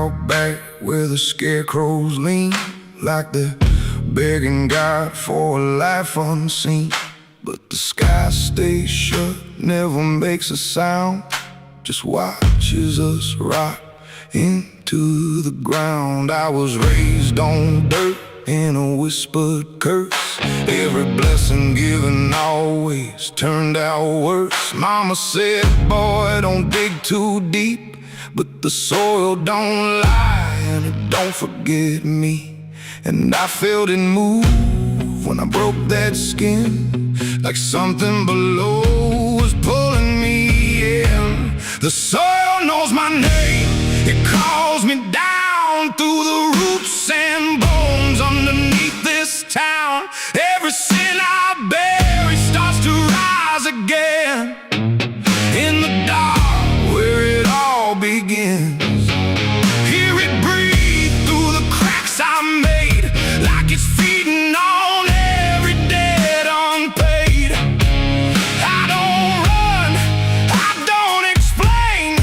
out back where the scarecrows lean, like they're begging God for a life unseen. But the sky stays shut, never makes a sound, just watches us rot into the ground. I was raised on dirt in a whispered curse. Every blessing given always turned out worse. Mama said, boy, don't dig too deep, but the soil don't lie and it don't forget me. And I felt it move when I broke that skin, like something below was pulling me in. The soil knows my name, it calls me down through the roots and bones underneath this town. Every sin I bear, it starts to rise again in the dark where it all begins. Hear it breathe through the cracks I made, like it's feeding on every debt unpaid. I don't run, I don't explain,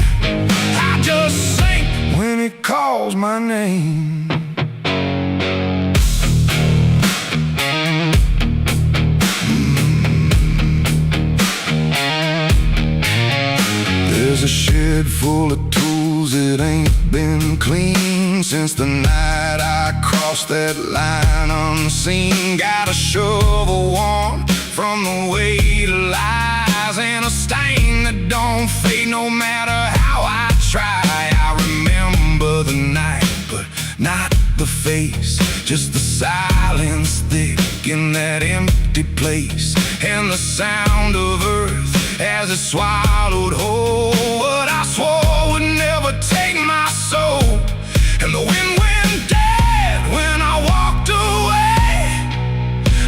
I just sink when it calls my name. There's a shed full of tools that ain't been clean since the night I crossed that line unseen. Got a shovel worn from the weight of lies, and a stain that don't fade no matter how I try. I remember the night, but not the face, just the silence thick in that empty place, and the sound of earth as it swallowed whole what I swore would never take my soul. And the wind went dead when I walked away,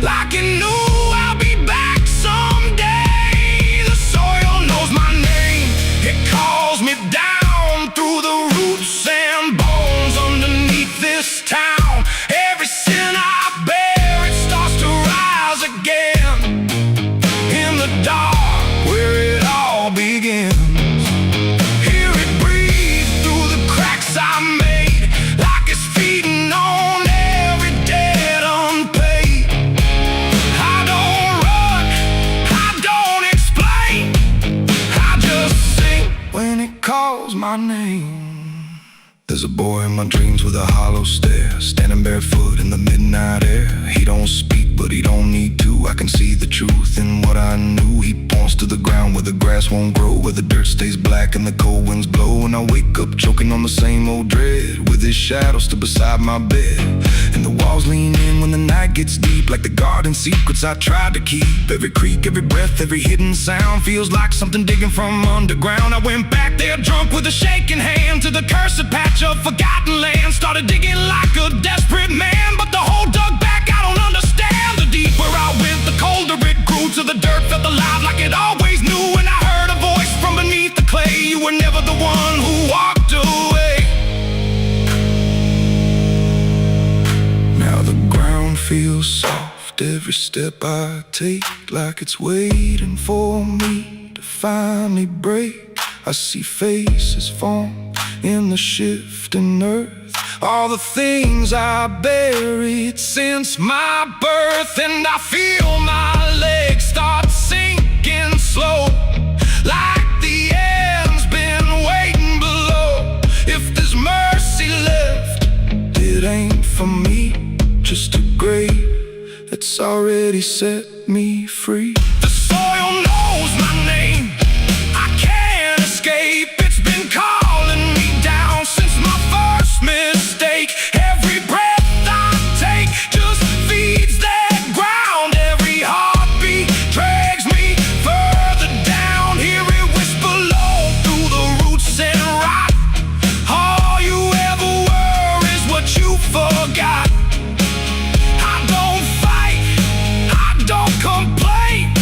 like it knew I'll be back someday. The soil knows my name, it calls me down through the roots and bones underneath this town. Every sin I bear, it starts to rise again in the dark where it all begins. Hear it breathe through the cracks I made, like it's feeding on every debt unpaid. I don't run, I don't explain, I just sing when it calls my name. There's a boy in my dreams with a hollow stare, standing barefoot in the midnight air. He don't speak, but he don't need to. I can see the truth in what I knew. He points to the ground where the grass won't grow, where the dirt stays black and the cold winds blow. And I wake up choking on the same old dread, with his shadow still beside my bed. And the walls lean in when the night gets deep, like the garden secrets I tried to keep. Every creak, every breath, every hidden sound feels like something digging from underground. I went back there drunk with a shaking hand to the cursed patch of forgotten land. Started digging like a desperate man, but the hole dug back, I don't understand. The deeper I went, the colder it grew, to the dirt felt alive like it always knew. And I heard a voice from beneath the clay, you were never the one who walked away. Now the ground feels soft, every step I take, like it's waiting for me to finally break. I see faces form in the shifting earth, all the things I buried since my birth. And I feel my legs start sinking slow, like the end's been waiting below. If there's mercy left, it ain't for me, just a grave that's already set me free. The soil knows my name, I can't escape. It's been calling me down since my first mistake. Every breath I take just feeds that ground. Every heartbeat drags me further down. Hear it whisper low through the roots and rot. All you ever were is what you forgot. I don't fight, I don't complain,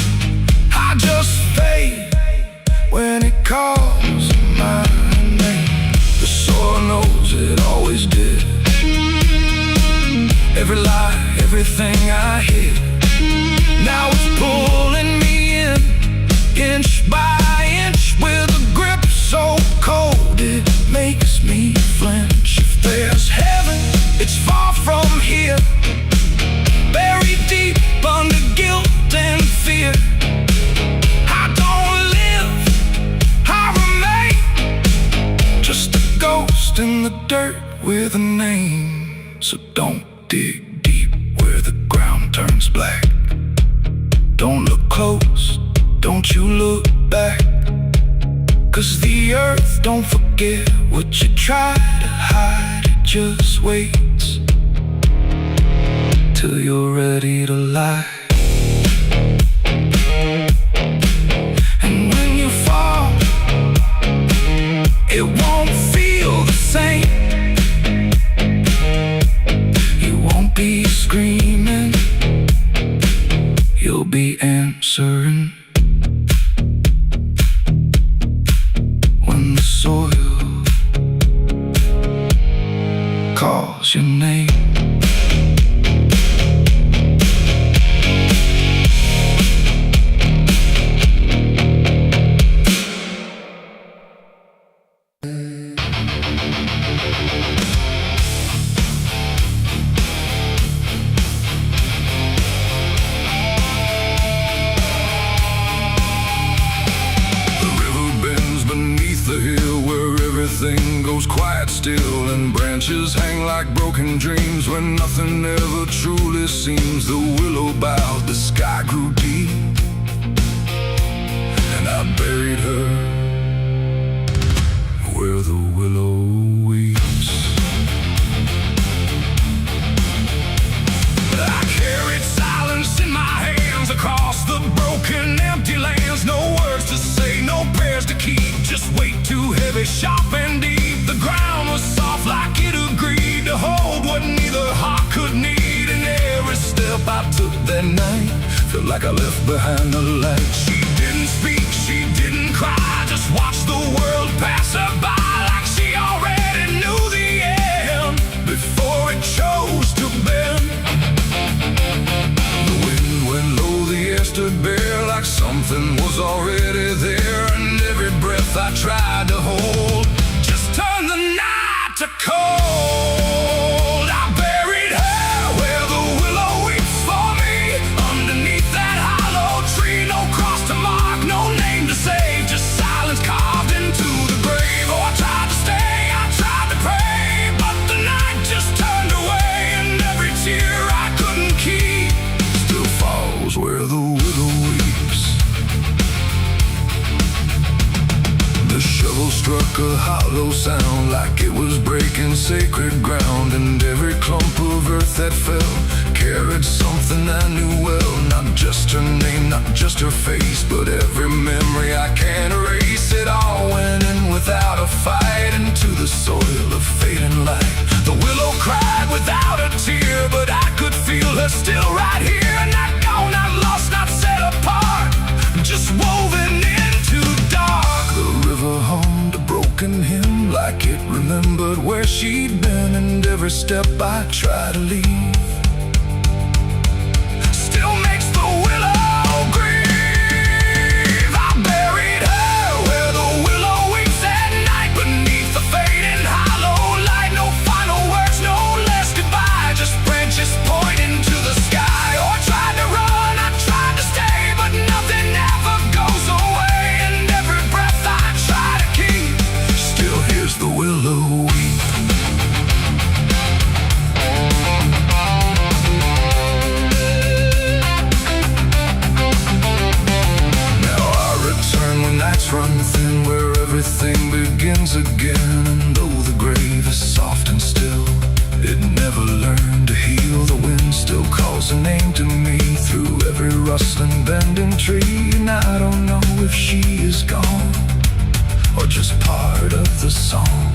with a name. So don't dig deep where the ground turns black. Don't look close, don't you look back. 'Cause the earth don't forget what you try to hide. It just waits till you're ready to lie. And when you fall, it won't feel the same. You won't be screaming, you'll be answering. When the soil calls your name. Everything goes quiet still, and branches hang like broken dreams when nothing ever truly seems. The willow bowed, the sky grew deep, and I buried her where the willow weeps. I carried silence in my hands across the broken empty lands. No words to say, no prayers to keep, just weight too heavy, sharp and deep. The ground was soft like it agreed to hold what neither heart could need. And every step I took that night felt like I left behind a light. She didn't speak, she didn't cry, just watched the world pass her by like she already knew the end before it chose to bend. The wind went low, the air stood bare like something was already there. And every breath I tried to hold just turned the night to cold. I buried her where the willow weeps for me, underneath that hollow tree. No cross to mark, no name to save, just silence carved into the grave. Oh, I tried to stay, I tried to pray, but the night just turned away. And every tear I couldn't keep still falls where the willow weeps. The shovel struck a hollow sound like it was breaking sacred ground. And every clump of earth that fell carried something I knew well. Not just her name, not just her face, but every memory I can't erase. It all went in without a fight into the soil of fading light. The willow cried without a tear, but I could feel her still right here. Not gone, not lost, not set apart, just woven into dark. The river hummed a broken hymn like it remembered where she'd been. And every step I try to leave still makes the willow grieve. I buried her where the willow weeps at night, beneath the fading hollow light. No final words, no less goodbye, just branches pointing to the sky. Oh, I tried to run, I tried to stay, but nothing ever goes away. And every breath I try to keep still hears the willow weep. Now I return when nights run thin, where everything begins again. And though the grave is soft and still, it never learned to heal. The wind still calls a name to me through every rustling bending tree. And I don't know if she is gone or just part of the song.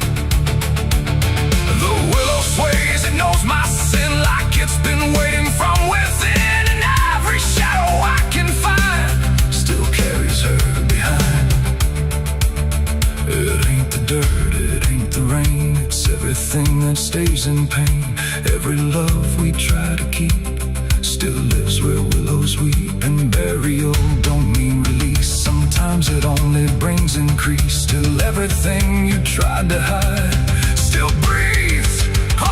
The willow sways, it knows my sin like it's been waiting from within. And every shadow I can find still carries her behind. It ain't the dirt, it ain't the rain, it's everything that stays in pain. Every love we try to keep still lives where willows weep. And burial don't mean release, sometimes it only brings increase. Till everything you tried to hide still breathes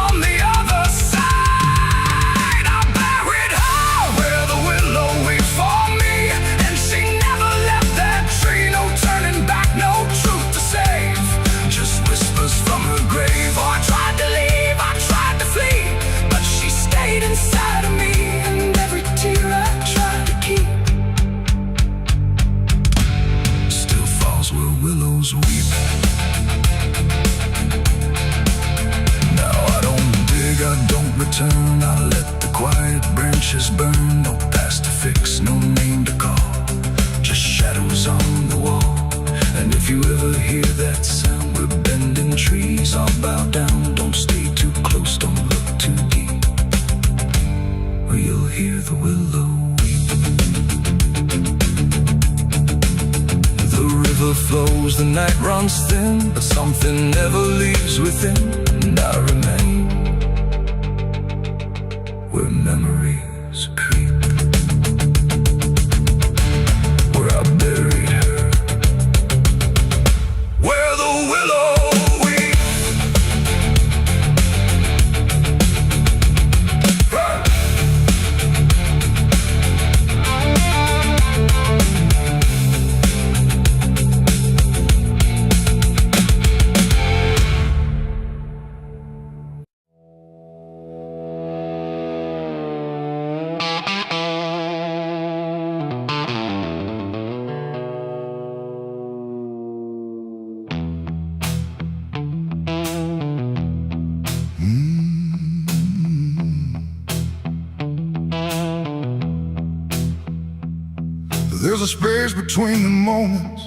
on the other side. I buried her where the willow weeps for me, and she never left that tree. No turning back, no truth to save, just whispers from her grave. Oh, I tried to leave If you ever hear that sound, we're bending trees. I'll bow down, don't stay too close, don't look too deep, or you'll hear the willow weep. The river flows, the night runs thin, but something never leaves within, and I remain where memories creep. There's a space between the moments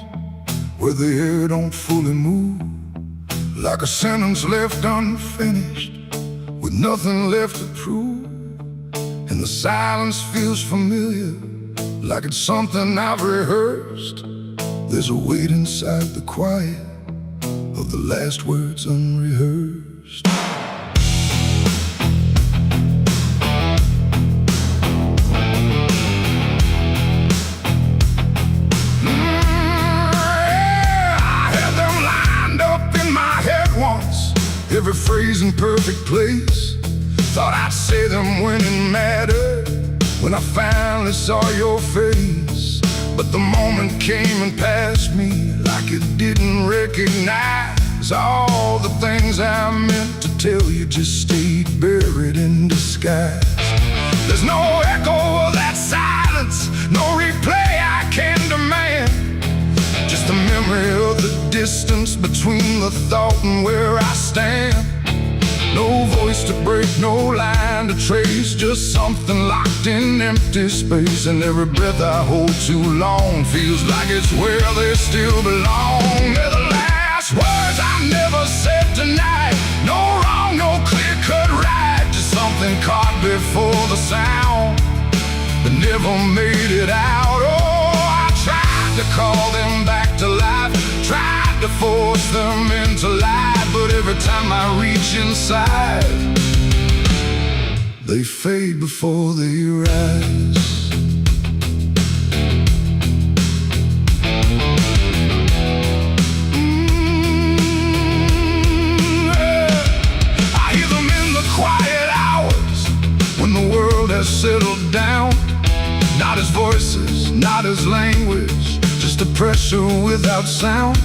where the air don't fully move, like a sentence left unfinished with nothing left to prove. And the silence feels familiar, like it's something I've rehearsed. There's a weight inside the quiet of the last words unrehearsed. Every phrase in perfect place. Thought I'd say them when it mattered, when I finally saw your face. But the moment came and passed me like it didn't recognize all the things I meant to tell you just stayed buried in disguise. There's no echo of that silence, no replay I can demand, just a memory of the distance between the thought and where I stand. No voice to break, no line to trace, just something locked in empty space. And every breath I hold too long feels like it's where they still belong. They're the last words I never said tonight. No wrong, no clear-cut right, just something caught before the sound that never made it out. Oh, I tried to call them back to life, tried to force them into life, but every time I reach inside, they fade before they rise. I hear them in the quiet hours when the world has settled down. Not as voices, not as language, just a pressure without sound.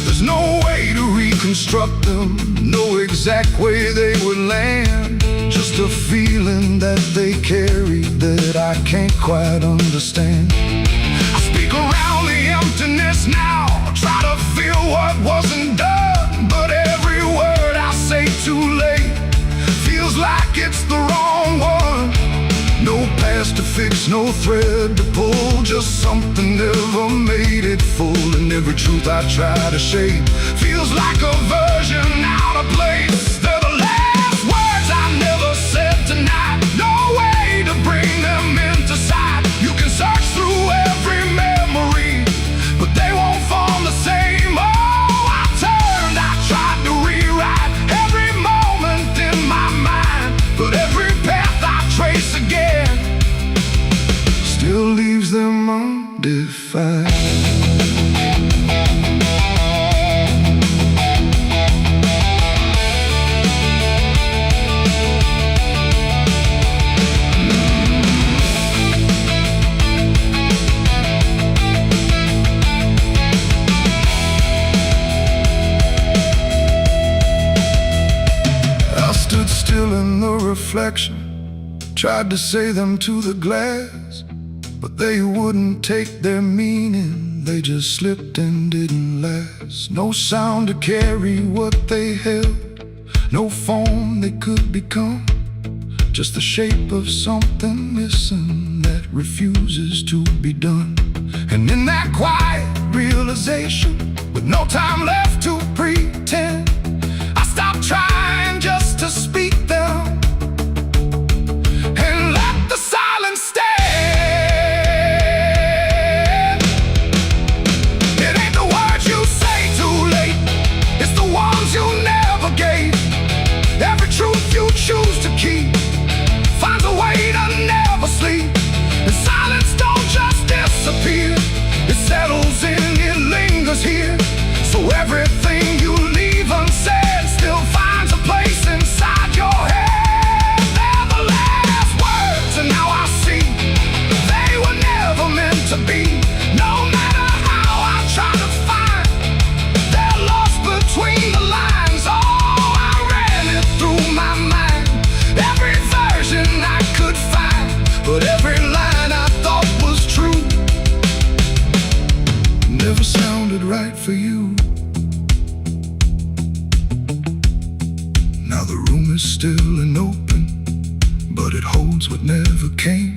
There's no way to reconstruct them, no exact way they would land, just a feeling that they carry that I can't quite understand. I speak around the emptiness now, try to feel what wasn't done, but every word I say too late feels like it's the wrong one. No past to fix, no thread to pull, just something never made it full. And every truth I try to shape feels like a version out of place. They're the last words I never said tonight, no way to bring them into sight. You can search through every memory, but they won't form the same. Oh, I turned, I tried to rewrite every moment in my mind, but every path I trace again still leaves them undefined. I stood still in the reflection, tried to say them to the glass, but they wouldn't take their meaning, they just slipped and didn't last. No sound to carry what they held, no form they could become, just the shape of something missing that refuses to be done. And in that quiet realization, with no time left to pretend. I stopped trying just to speak them and let the silence stand. It ain't the words you say too late, it's the ones you never gave. Every truth you choose to keep finds a way to never sleep. And silence don't just disappear, it settles in, it lingers here. So everything you leave unsaid still finds a place inside your head. They're the last words, and now I see they were never meant to be. No matter how I try to find, they're lost between the lines. Oh, I ran it through my mind, every version I could find, but every line I thought was true never sounded right for you. Now the room is still and open, but it holds what never came.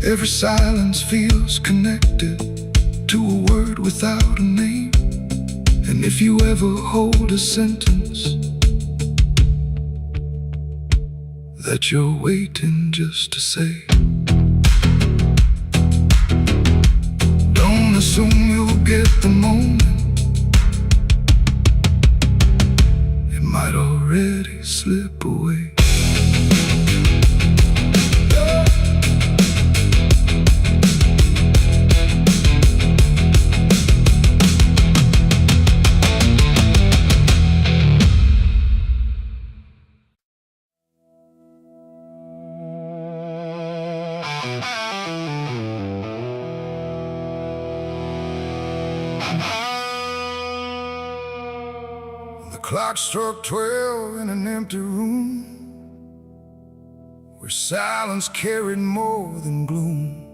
Every silence feels connected to a word without a name. And if you ever hold a sentence that you're waiting just to say, don't assume you'll get the moment. It might already slip away. The clock struck 12 in an empty room, where silence carried more than gloom.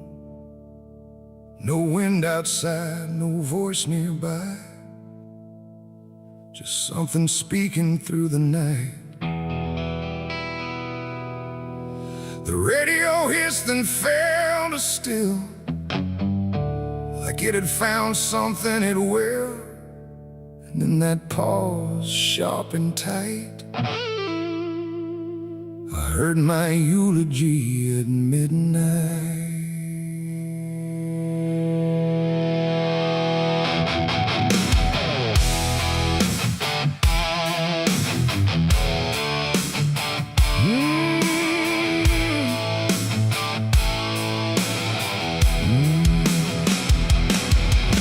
No wind outside, no voice nearby, just something speaking through the night. The radio hissed and fell to still, like it had found something it will. And in that pause, sharp and tight, I heard my eulogy at midnight.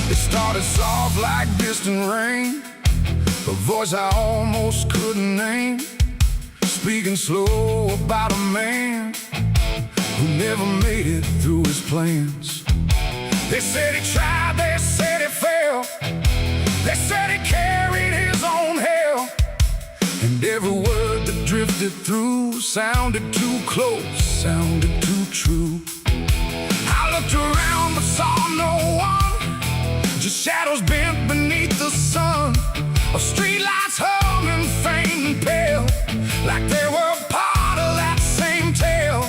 It started soft like distant rain, a voice I almost couldn't name, speaking slow about a man who never made it through his plans. They said he tried, they said he failed, they said he carried his own hell, and every word that drifted through sounded too close, sounded too true. I looked around but saw no one, just shadows bent beneath the sun, of streetlights humming faint and pale, like they were part of that same tale.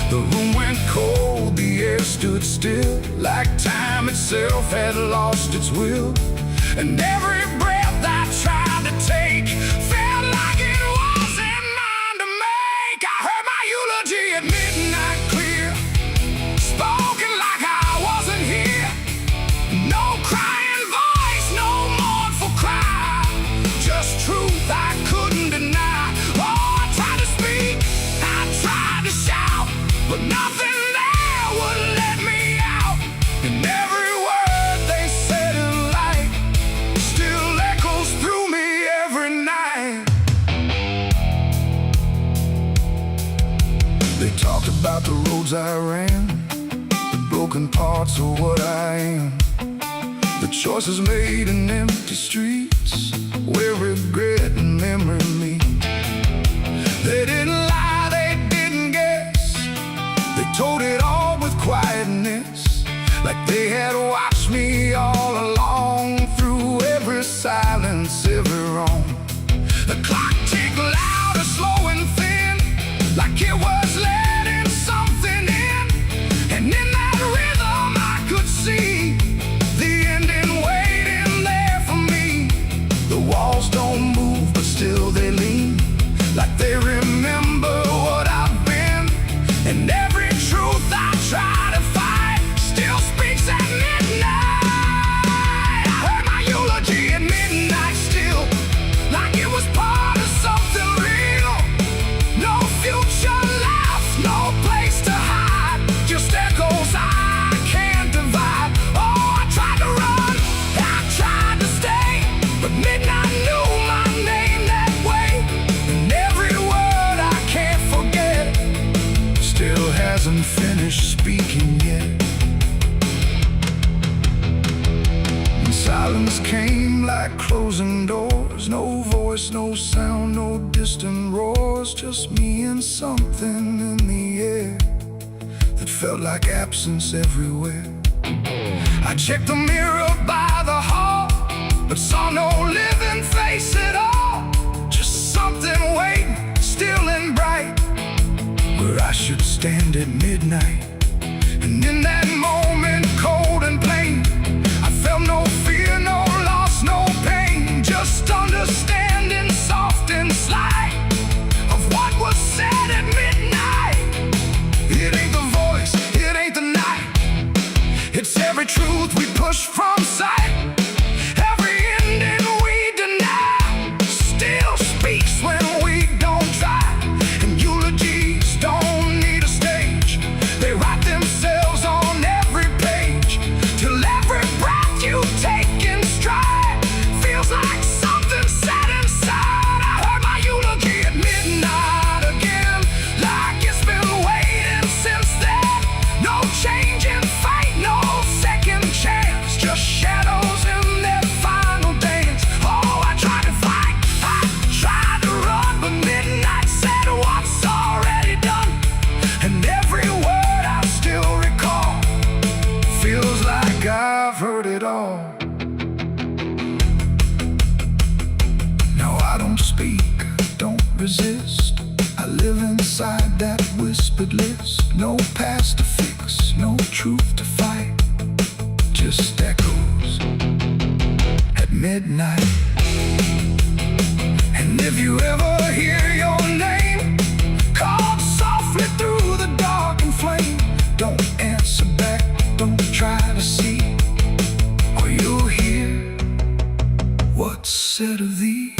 The room went cold, the air stood still, like time itself had lost its will. And every breath I tried to take felt like it wasn't mine to make. I heard my eulogy at midnight clear, spoken like I wasn't here. No crying voice, no mournful cry, just truth I couldn't deny. Oh, I tried to speak, I tried to shout, but nothing there would let me out. And every word they said in light still echoes through me every night. They talked about the roads I ran, the broken parts of what I am, the choices made in empty streets where regret and memory meet. They didn't lie, they didn't guess, they told it all with quietness, like they had watched me all along, through every silence, every wrong. The clock ticked louder, slow and thin, like it was letting something in. And in that rhythm I could see the ending waiting there for me. Silence came like closing doors. No voice, no sound, no distant roars. Just me and something in the air that felt like absence everywhere. I checked the mirror by the hall, but saw no living face at all. Just something waiting, still and bright, where I should stand at midnight. And in that moment, cold and plain, I felt no fear, no loss, no pain. Just understanding, soft and slight, of what was said at midnight. It ain't the voice, it ain't the night, it's every truth we push from sight. Every ending we deny still speaks when we don't try. And eulogies don't need a stage, they write themselves on every page, till every breath you take in stride feels like something set inside. I heard my eulogy at midnight again, like it's been waiting since then. No change in fate, no second chance, just shadows in their final dance. Oh, I tried to fight, I tried to run, but midnight said what's already done. And every word I still recall feels like I've heard it all. No, I don't speak, don't resist. I live inside that whispered list. No past to fix, no truth to fight, just echoes at midnight. And if you ever hear your name called softly through the dark and flame, don't answer back, don't try to see, or you'll hear what's said of thee.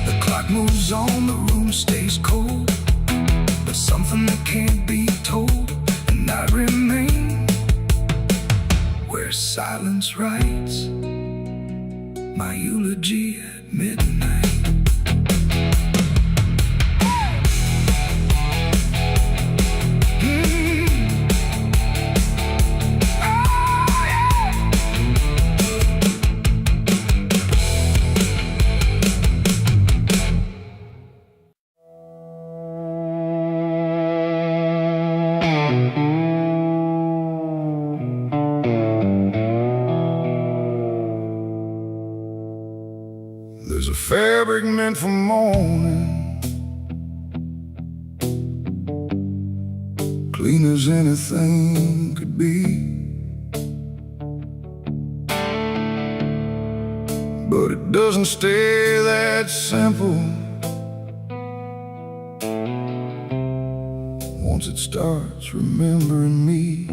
The clock moves on, the room stays cold, but something that can't be told, and I remain where silence writes my eulogy at midnight. There's a fabric meant for mourning, clean as anything could be, but it doesn't stay that simple once it starts remembering me.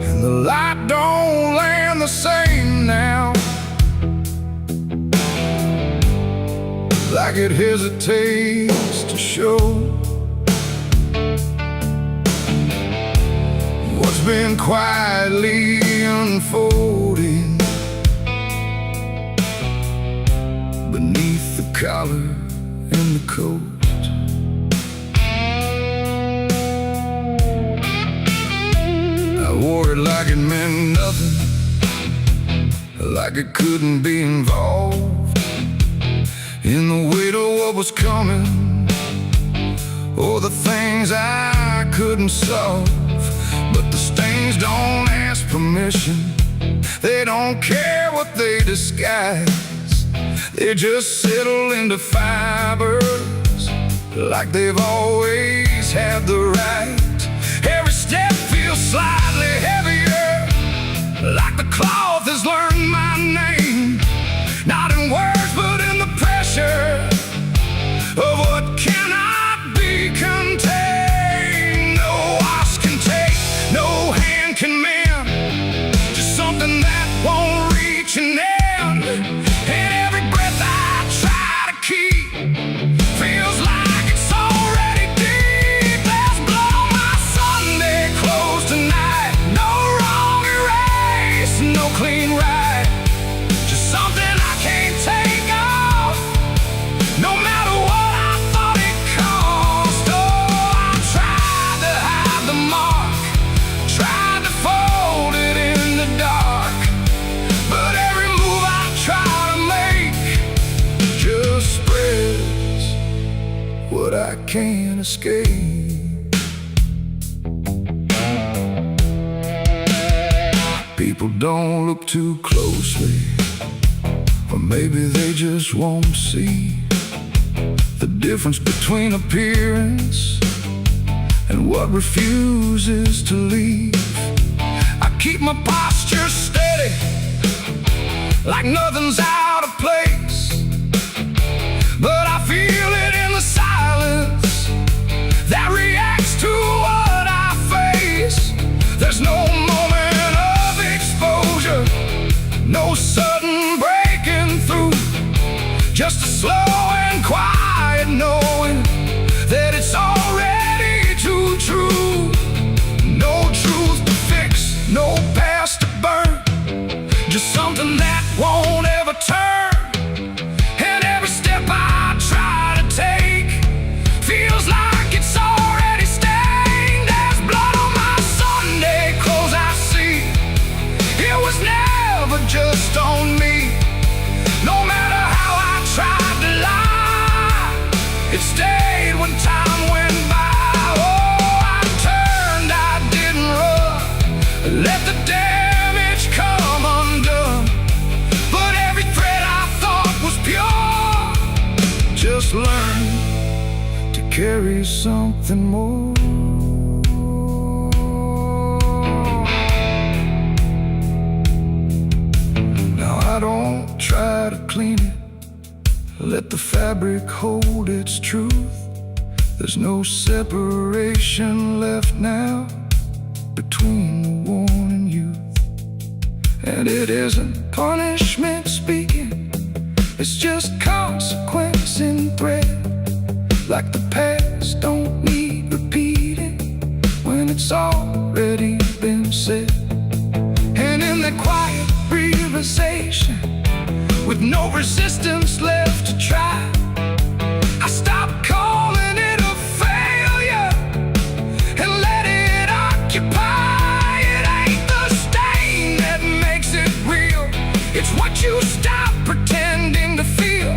And the light don't land the same now, like it hesitates to show what's been quietly unfolding beneath the collar and the coat. I wore it like it meant nothing, like it couldn't be involved in the weight of what was coming, or the things I couldn't solve. But the stains don't ask permission, they don't care what they disguise, they just settle into fibers like they've always had the right. Every step feels slightly heavier, like the cloth has learned my name, not in words but in the pressure of what cannot be contained. No wash can take, no hand can mend, just something that won't reach an end. And every breath I try to keep feels like it's already deep. There's blood on my Sunday clothes tonight, no can't escape. People don't look too closely, or maybe they just won't see the difference between appearance and what refuses to leave. I keep my posture steady, like nothing's out of place, but I feel it in the silence that reacts to what I face. There's no moment of exposure, no sudden breaking through, just a slow and quiet knowing that it's already too true. No truth to fix, no past to burn, just something that won't ever turn. And every step I try to take feels like it's already stained. There's blood on my Sunday clothes, I see. It was never just on me. No matter how I tried to lie, it stayed when time went by. Oh, I turned, I didn't run, let the damage come undone. But every thread I thought was pure just learned to carry something more. Now I don't try to clean it, let the fabric hold its truth. There's no separation left now between the worn and youth. And it isn't punishment speaking, it's just consequence in thread. Like the past don't need repeating when it's already been said. And in the quiet realization, with no resistance left to try, I stopped calling it a failure and let it occupy. It ain't the stain that makes it real, it's what you stop pretending to feel.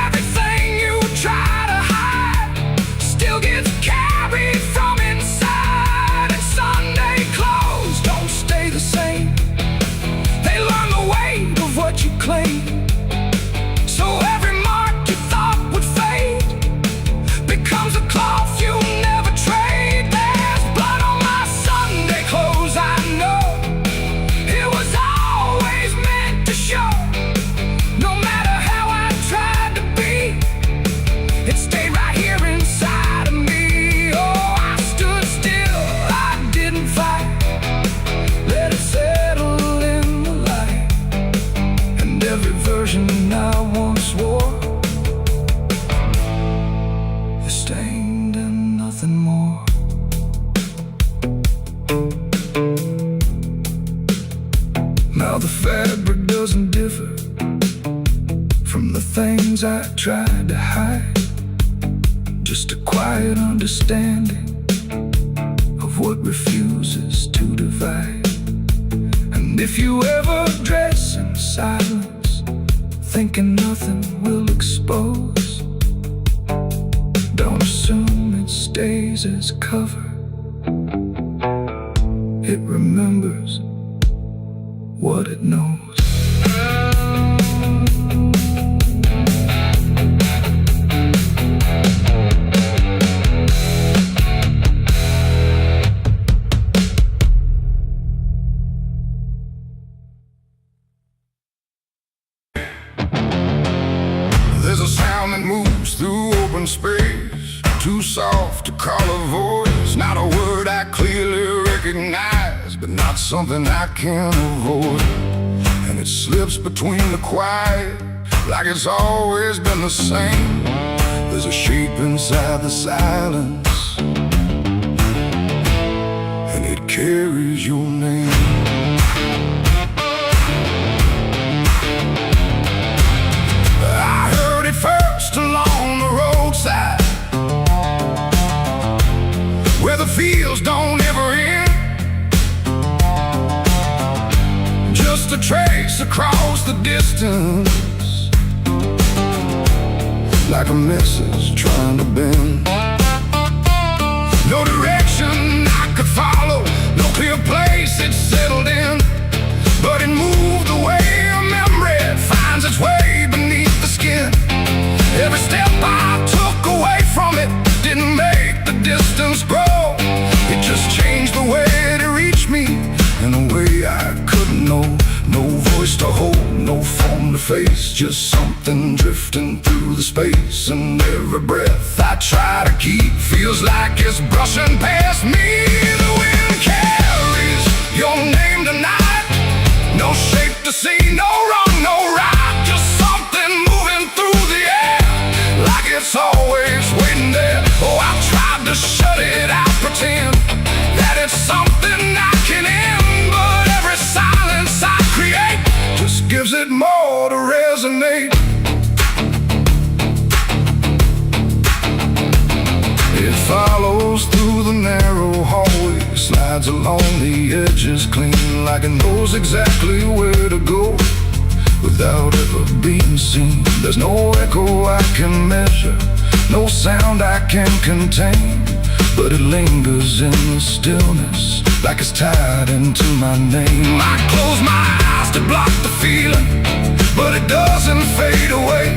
Everything you try to hide still gets carried from inside. And Sunday clothes don't stay the same, they learn the weight of what you claim. So every mark you thought would fade becomes a cloth you never trade. There's blood on my Sunday clothes, I know. It was always meant to show. No matter how I tried to be, it stayed right here inside of me. Oh, I stood still, I didn't fight, let it settle in the light. And every version I once wore is stained and nothing more. Now the fabric doesn't differ from the things I tried to hide, just a quiet understanding of what refuses to divide. And if you ever dress in silence, thinking nothing will expose, don't assume it stays as cover. It remembers what it knows. There's a sound that moves through open space, too soft to call a voice. Not a word I clearly recognize, but not something I can avoid. And it slips between the quiet, like it's always been the same. There's a shape inside the silence, and it carries your name. I heard it first along the roadside, where the fields don't ever end, just a trace across the distance, like a message trying to bend. No direction I could follow, no clear place it settled in, but it moved the way a memory finds its way beneath the skin. Every step I took away from it didn't make the distance grow. It just changed the way it reached me in a way I couldn't know. No voice to hold, no form to face, just something drifting through the space. And every breath I try to keep feels like it's brushing past me. The wind carries your name tonight, no shape to see, no wrong, no right, just something moving through the air, like it's always waiting there. Oh, I tried to shut it out, pretend that it's something I can end, but every silence I create just gives it more to resonate. It follows through the narrow hallway, slides along the edges clean, like it knows exactly where to go without ever being seen. There's no echo I can measure, no sound I can contain, but it lingers in the stillness, like it's tied into my name. I close my eyes to block the feeling, but it doesn't fade away.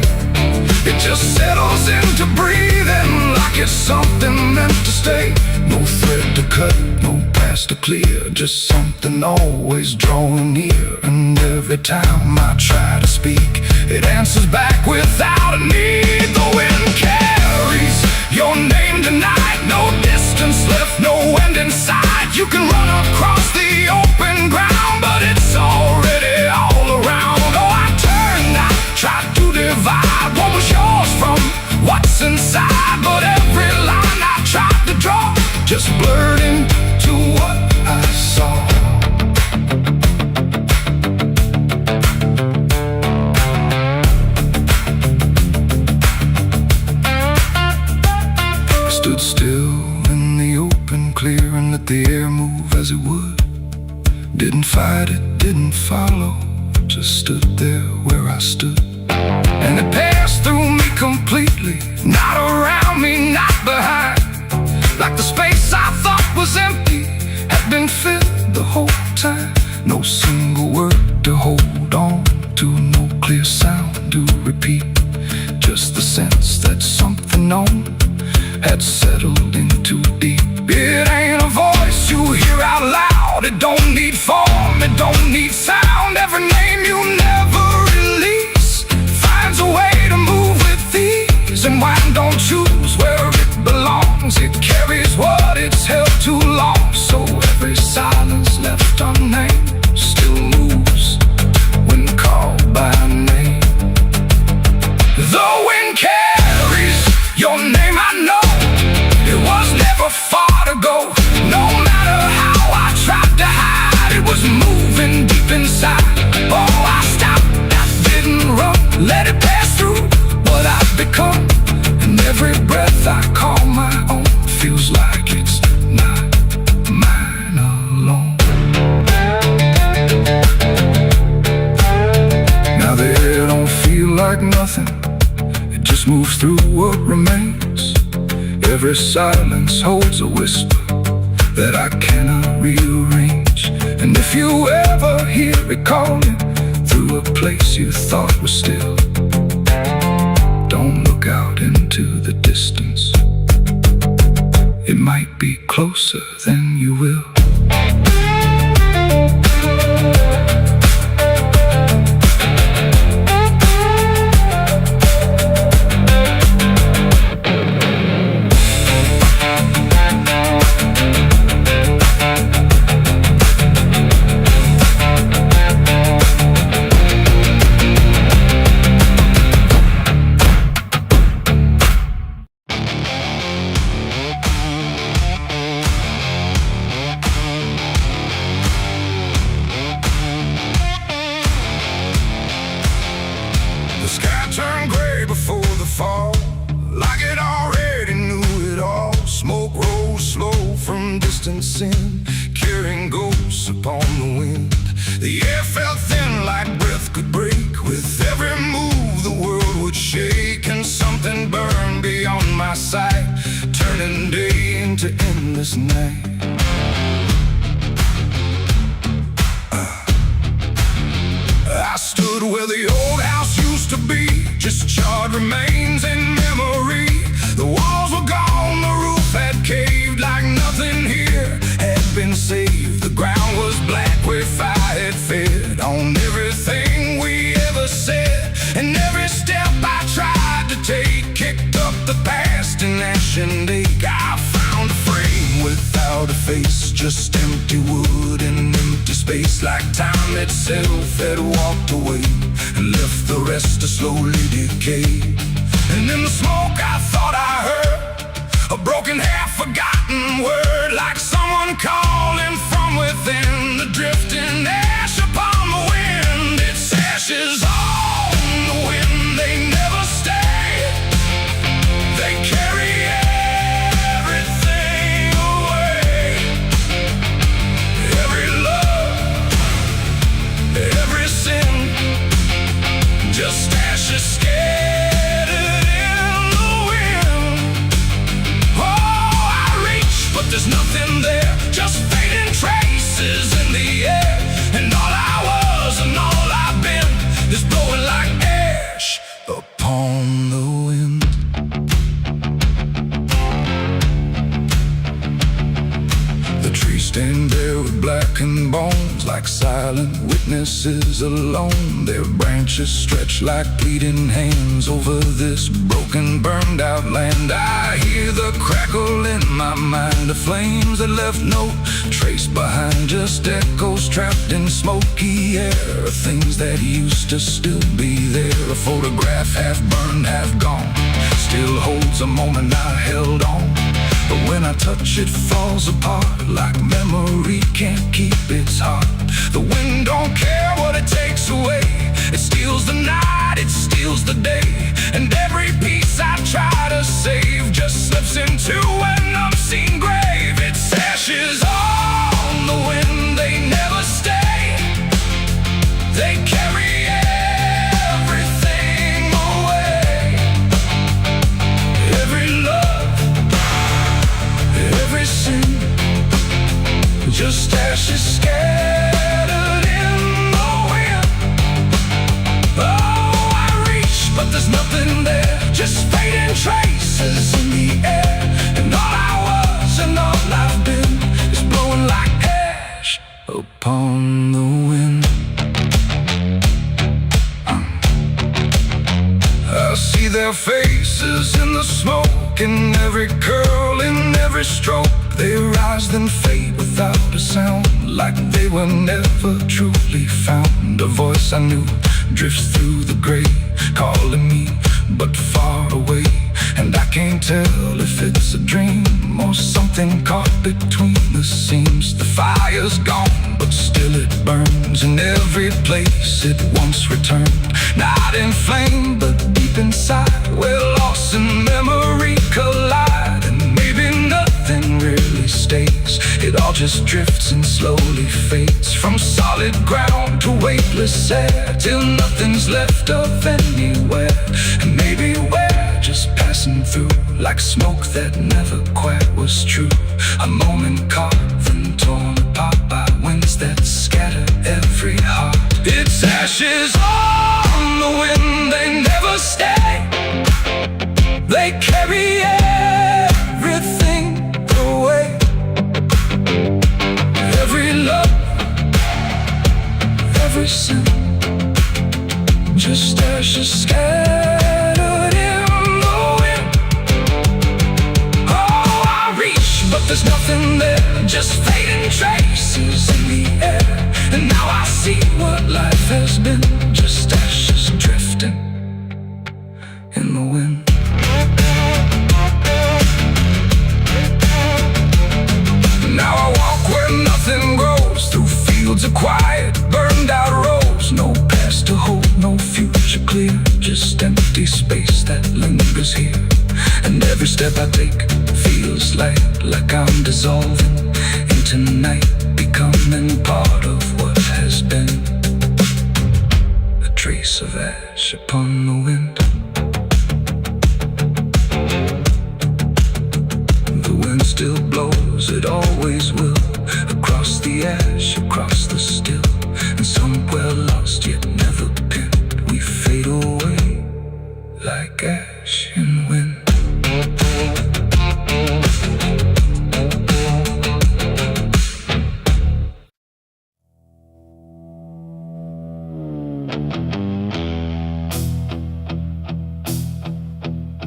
It just settles into breathing, like it's something meant to stay. No thread to cut, no past to clear, just something always drawing near. And every time I try to speak, it answers back without a need. The wind carries your name tonight, no distance left, no end in sight. You can run across the open ground, but it's already all around. Oh, I turned, I tried to divide what was yours from what's inside, but every line I tried to draw just blurred into what I saw. I stood still in the open clear and let the air move as it would. Didn't fight it, didn't follow, just stood there where I stood. And it passed through me completely, not around me, not behind, like the space I thought was empty had been filled the whole time. No single word to hold on to, no clear sound to repeat, just the sense that something known had settled in too deep. It ain't a voice you hear out loud, it don't need form, it don't need sound. Every name you never release finds a way to move with ease, and wine don't choose where it belongs, it carries what it's held too long. So every silence left unnamed still moves when called by name. The wind carries your name, I know it was never far to go. No matter how I tried to hide, it was moving deep inside. Oh, I stopped, I didn't run, let it pass through what I've become. And every breath I call my own feels like it's not mine alone. Now the air don't feel like nothing, it just moves through what remains. Every silence holds a whisper that I cannot rearrange. And if you ever hear it calling through a place you thought was still, don't look out into the distance, it might be closer than you will. The sky turned gray before the fall, like it already knew it all. Smoke rose slow from distance in, carrying ghosts upon the wind. The air felt thin like breath could break. With every move the world would shake, and something endless night. I stood where the old house used to be, just charred remains in memory. The walls were gone, the roof had caved, like nothing here had been saved. The ground was black where fire had fed on everything we ever said. And every step I tried to take kicked up the past in ash and ache. I found a frame without a face, just empty wood in an empty space, like time itself had walked away and left the rest to slowly decay. And in the smoke I thought I heard a broken, half-forgotten word, like someone calling from within. The drifting ash upon the wind, its ashes on the wind. They never stay, they carry everything away. Every love, every sin, just ashes scattered in the wind. Oh, I reach, but there's nothing there, just fading traces in the air. And all I was and all I've been is blowing like ash upon the wind. The trees stand there with blackened bones, like silent witnesses alone. Their branches stretch like pleading hands over this broken, burned out land. I hear the crackle in my mind of flames that left no trace behind, just echoes trapped in smoky air, things that used to still be there. A photograph half burned, half gone, still holds a moment I held on. But when I touch it, falls apart, like memory can't keep its heart. The wind don't care what it takes away, it steals the night, it steals the day. And every piece I try to save just slips into an unseen grave. Its ashes on the wind, they never stay, they carry everything away. Every love, every sin, just ashes scattered in the wind. Oh, I reach, but there's nothing there, just fading traces in the air. And all I was and all I've been is blowing like ash upon the wind. I see their faces in the smoke, in every curl, in every stroke. They rise then fade without a sound, like they were never truly found. A voice I knew drifts through the gray, calling me but far away. And I can't tell if it's a dream or something caught between the seams. The fire's gone, but still it burns in every place it once returned. Not in flame, but deep inside, where loss and memory collide. And maybe nothing really stays, it all just drifts and slowly fades, from solid ground to weightless air, till nothing's left of anywhere. And maybe we're just passing through, like smoke that never quite was true. A moment carved and torn apart by winds that scatter every heart. Its ashes on the wind, they never stay, they carry everything away. Every love, every sin, just ashes scattered in the wind. Oh, I reach, but there's nothing there, just fading traces in the air. And now I see what life has been, just ashes drifting in the wind. Now I walk where nothing grows, through fields of quiet, burned out roads. No past to hold, no future clear, just empty space that lingers here. And every step I take feels like I'm dissolving into night, becoming part of what has been. A trace of ash upon the wind. The wind still blows, it it always will. Across the ash, across the still, and somewhere lost yet never pinned, we fade away like ash in wind.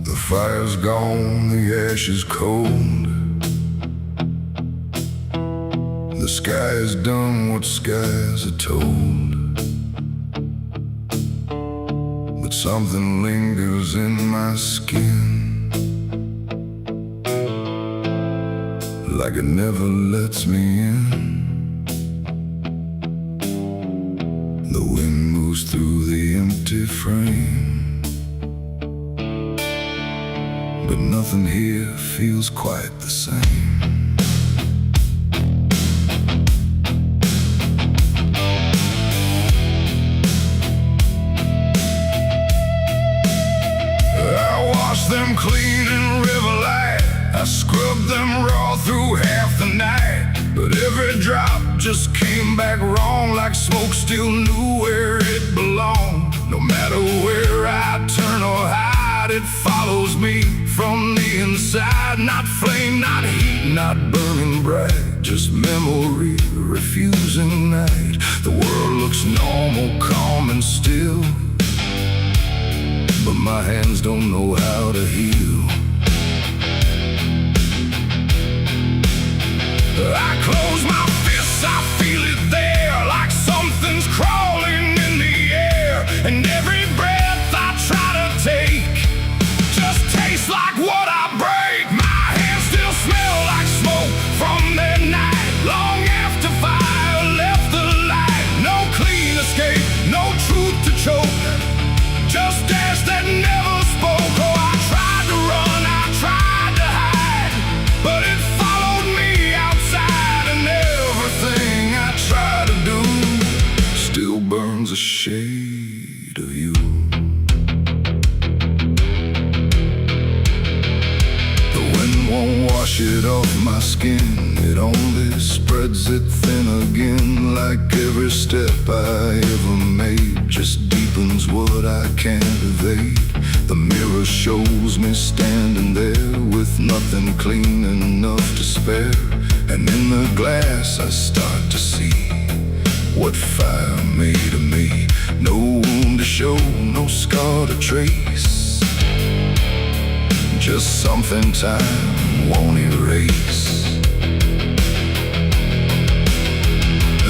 The fire's gone, the ash is cold. The sky has done what skies are told. But something lingers in my skin, like it never lets me in. The wind moves through the empty frame, but nothing here feels quite the same. Them clean in river light, I scrubbed them raw through half the night, but every drop just came back wrong, like smoke still knew where it belonged. No matter where I turn or hide, it follows me from the inside. Not flame, not heat, not burning bright, just memory refusing night. The world looks normal, calm and still, but my hands don't know how to heal. I close my fists, I feel it there, like something's crawling in the air. And every breath I try to take just tastes like what I break. My hands still smell like smoke from that night, long after fire left the light. No clean escape, no truth to choke, just ash that never spoke. Oh, I tried to run, I tried to hide, but it followed me outside. And everything I try to do still burns a shade of you. The wind won't wash it off my skin, it only spreads it thin again. Like every step I ever made just deepens what I can't evade. The mirror shows me standing there with nothing clean enough to spare. And in the glass I start to see what fire made of me. No wound to show, no scar to trace, just something time won't erase.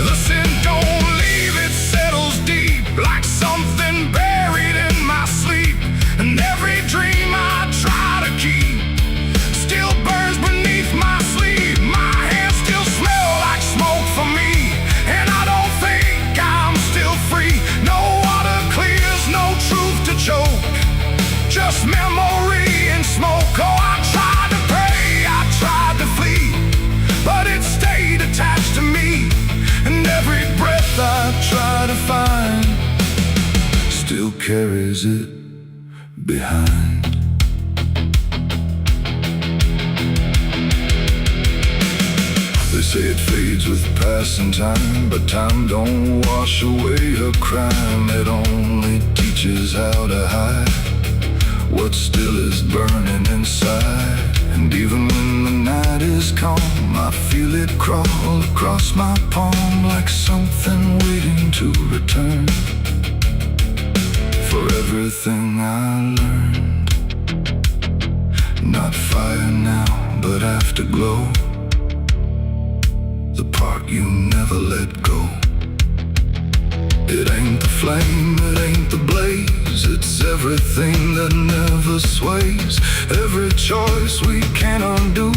The sin don't leave, it settles deep, like something buried in my sleep. And every dream I try to keep still burns beneath my sleeve. My hands still smell like smoke for me, and I don't think I'm still free. No water clears, no truth to choke, just memory and smoke. Oh, I tried to pray, I tried to flee, but it stayed attached to me. And every breath I try to find still carries it behind. They say it fades with passing time, but time don't wash away a crime. It only teaches how to hide what still is burning inside. And even when the night is calm, I feel it crawl across my palm, like something waiting to return for everything I learned. Not fire now, but afterglow, the part you never let go. It ain't the flame, it ain't the blaze, it's everything that never sways. Every choice we can't undo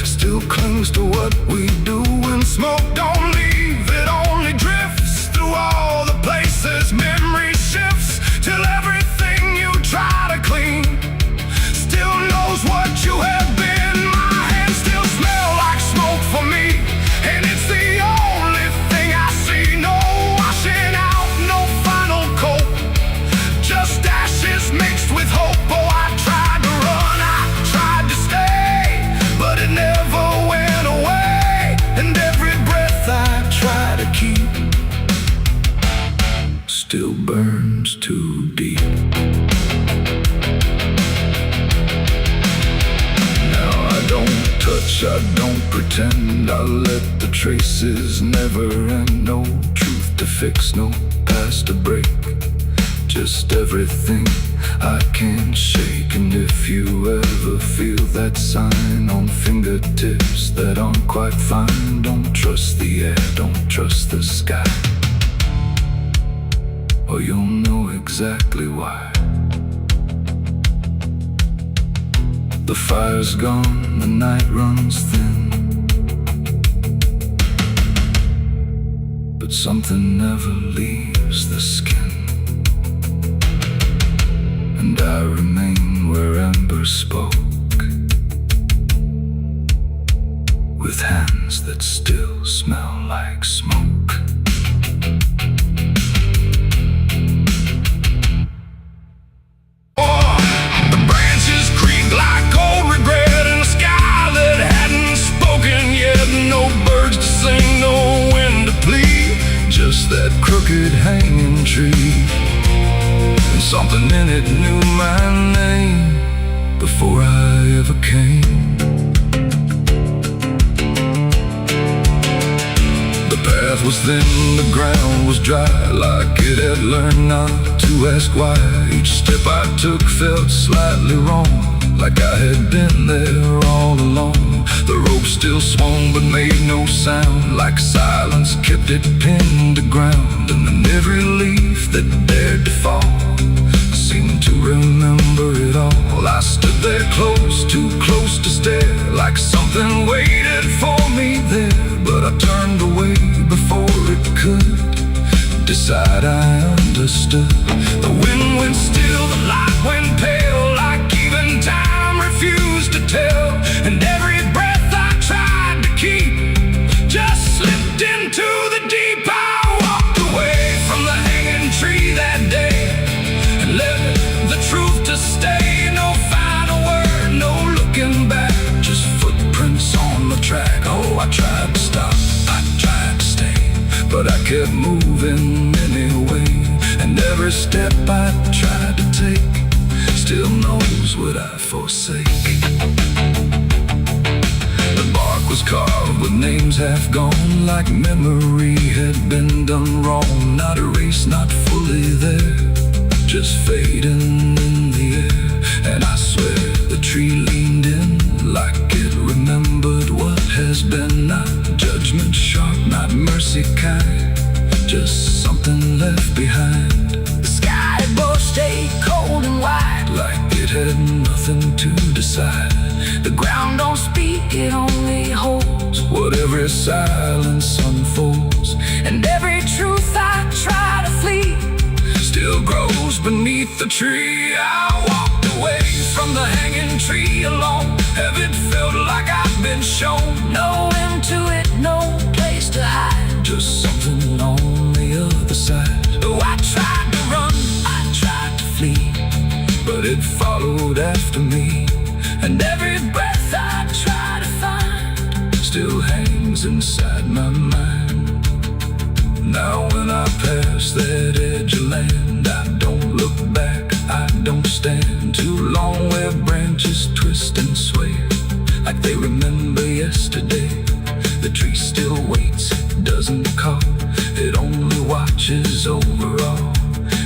still clings to what we do. And smoke don't leave, it only drifts through all the places memory shifts, till everything you try to clean still knows what you have been. My hands still smell like smoke for me, and it's the only thing I see. No washing out, no final coat, just ashes mixed with hope. Oh, I tried to run, I tried to stay, but it never went away. don't pretend. I'll let the traces never end. No truth to fix, no past to break. Just everything I can't shake. And if you ever feel that sign on fingertips that aren't quite fine, don't trust the air, don't trust the sky, or you'll know exactly why. The fire's gone, the night runs thin, but something never leaves the skin. And I remain where ember spoke, with hands that still smell like smoke. Oh, the branches creak like cold regret in a sky that hadn't spoken yet. No birds to sing, no wind to plead, just that crooked hanging tree. And something in it knew my name before I ever came. The path was thin, the ground was dry, like it had learned not to ask why. Each step I took felt slightly wrong, like I had been there all along. The rope still swung but made no sound, like silence kept it pinned to ground. And then every leaf that dared to fall seemed to remember it all. I stood there close, too close to stare, like something waited for me there. But I turned away before it could decide I understood. The wind went still, the light went pale, like even time refused to tell. And every breath I tried to keep just slipped into the deep. I walked away from the hanging tree that day and let the truth to stay. No final word, no looking back, just footprints on the track. Oh, I tried to stop, I tried to stay, but I kept moving anyway. And every step I tried to take still knows what I forsake. The bark was carved with names half gone, like memory had been done wrong. Not erased, not fully there, just fading in the air. And I swear the tree leaned in, like it remembered what has been. Not judgment sharp, not mercy kind, just something left behind. The sky above stayed cold and white, like it had nothing to decide. The ground don't speak, it only holds what every silence unfolds. And every truth I try to flee still grows beneath the tree. I walked away from the hanging tree alone. Heaven felt like I'd been shown. No end to it, no place to hide, just something on the other side. Oh, I tried to run, I tried to flee, but it followed after me. And every breath I try to find still hangs inside my mind. Now when I pass that edge of land, I don't look back, I don't stand too long where branches twist and sway, like they remember yesterday. The tree still waits, doesn't call, it only watches over all.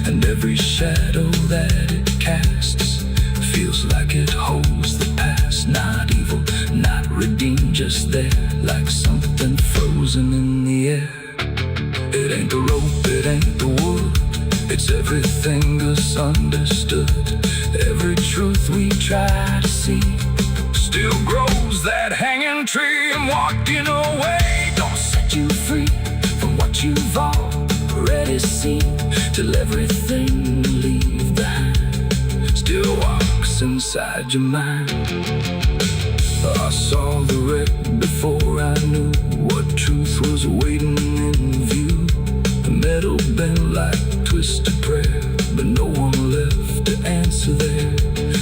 And every shadow that it casts feels like it holds the past. Not evil, not redeemed, just there, like something frozen in the air. It ain't the rope, it ain't the wood, it's everything misunderstood. Every truth we try to see still grows that hanging tree. And walking away don't set you free from what you've already seen, till everything you leave behind still walks inside your mind. I saw the wreck before I knew what truth was waiting in view. The metal bent like twisted prayer, but no one left to answer there.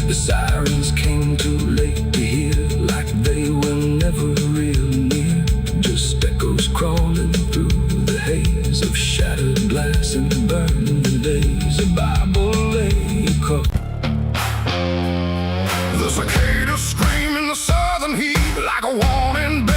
The sirens came too late to hear, like they were never real near, just echoes crawling through the haze of shattered glass and burning days. A Bible lay cut. The cicadas scream in the southern heat, like a warning bell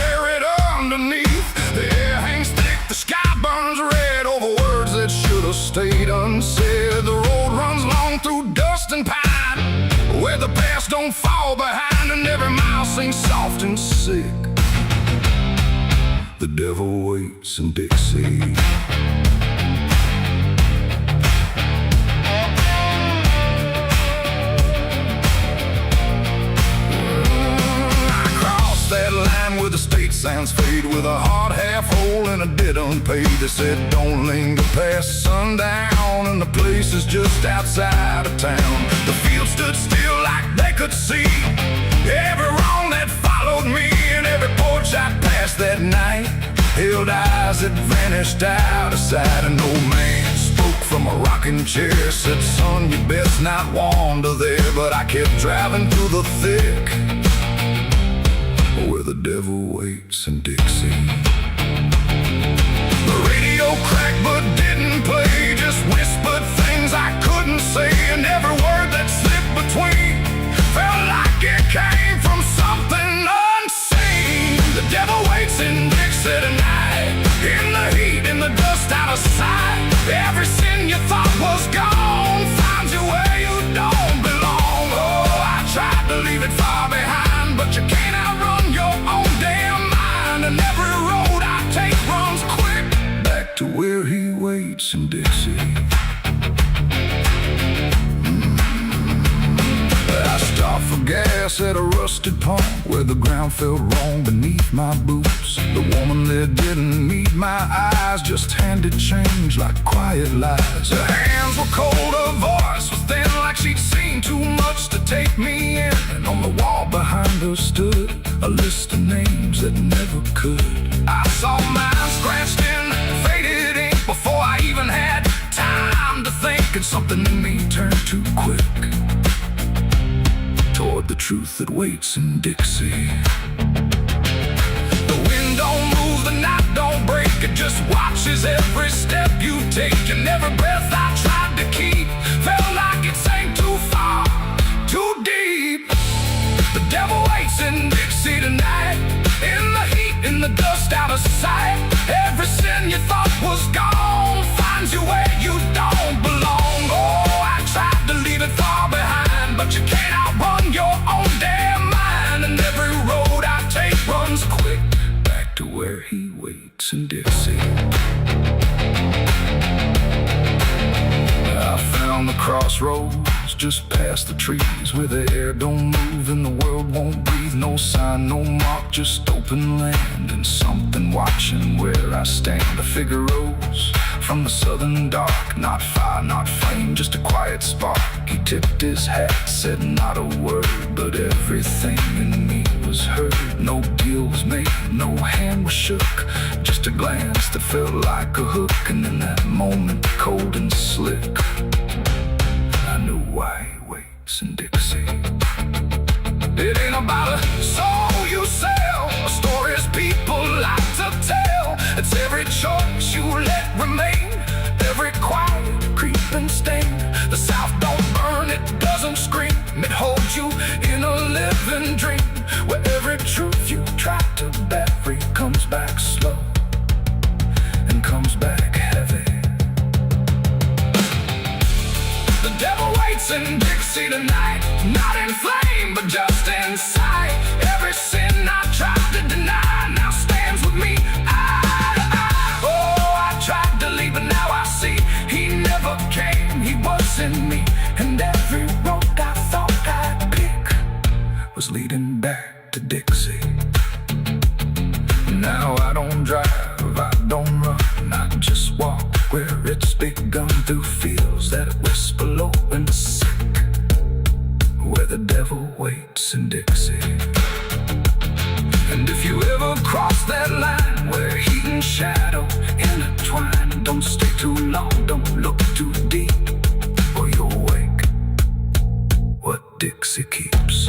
fall behind, and every mile sings soft and sick. The devil waits in Dixie. That line where the state signs fade, with a hard half hole and a debt unpaid. They said don't linger past sundown, and the place is just outside of town. The field stood still like they could see every wrong that followed me, and every porch I passed that night held eyes that vanished out of sight. An old man spoke from a rocking chair, said, son, you best not wander there. But I kept driving through the thick, where the devil waits in Dixie. The radio cracked but didn't play, just whispered things I couldn't say, and every word that slipped between felt like it came from something unseen. The devil waits in Dixie tonight, in the heat, in the dust, out of sight. Every sin you thought was gone finds you where you don't belong. Oh, I tried to leave it far behind, but you can't outrun your own damn mind. And every road I take runs quick back to where he waits in Dixie. I stopped for gas at a rusted pump where the ground felt wrong beneath my boots. The woman there didn't meet my eyes, just handed change like quiet lies. Her hands were cold, her voice was thin, like she'd seen too much to take me in. And on the wall behind her stood a list of names that never could. I saw mine scratched in faded ink before I even had time to think, and something in me turned too quick toward the truth that waits in Dixie. The wind don't move, the night don't break, it just watches every step you take. And every breath I tried to keep felt like it sank too far, too deep. The devil waits in Dixie tonight, in the heat, in the dust, out of sight. Every sin you thought was gone finds you where you don't belong. Oh, I tried to leave it far behind, but you can't outrun your own damn mind. And every road I take runs quick back to where he waits in Dixie. I found the crossroads just past the trees, where the air don't move and the world won't breathe. No sign, no mark, just open land, and something watching where I stand. A figure rose from the southern dark, not fire, not flame, just a quiet spark. He tipped his hat, said not a word, but everything in me was heard. No deal was made, no hand was shook, just a glance that felt like a hook. And in that moment, cold and slick, I knew why he waits in Dixie. It ain't about a soul you sell, a stories people like to tell. It's every choice you let remain, every quiet creeping stain. The South don't burn, it doesn't scream, it holds you in a living dream, where every truth you try to bury comes back slow and comes back heavy. The devil waits in Dixie tonight, not in flame, but just in sight. Every sin I tried to deny now stands with me eye to eye. Oh, I tried to leave, but now I see he never came, he was in me. And every road I thought I'd pick was leading back to Dixie. Now I don't drive, I don't run, I just walk where it's begun, through fields that whisper low and sick, where the devil waits in Dixie. And if you ever cross that line where heat and shadow intertwine, don't stay too long, don't look too deep, or you'll wake what Dixie keeps.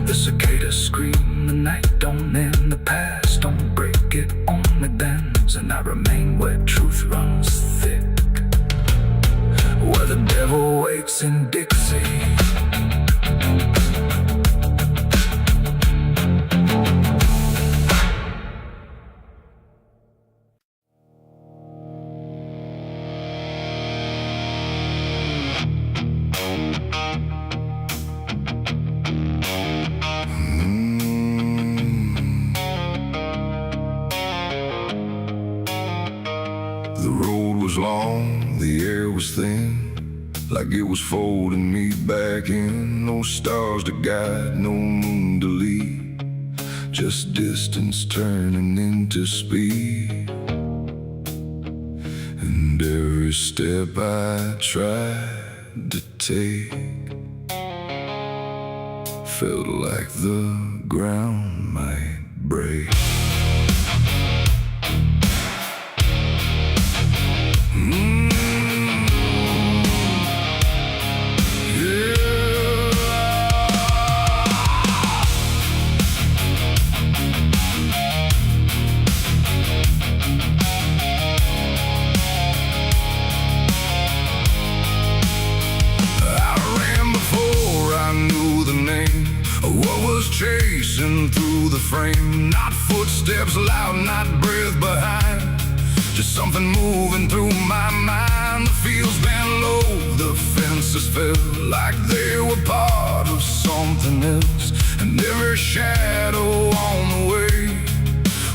The cicadas scream, the night don't end, the past don't break, it only bends. And I remain where truth runs thick, where the devil waits in Dixie. The road was long, the air was thin, like it was folding me back in. No stars to guide, no moon to lead, just distance turning into speed. And every step I tried to take felt like the ground might break. Chasing through the frame, not footsteps loud, not breath behind, just something moving through my mind. The fields bent low, the fences felt like they were part of something else, and every shadow on the way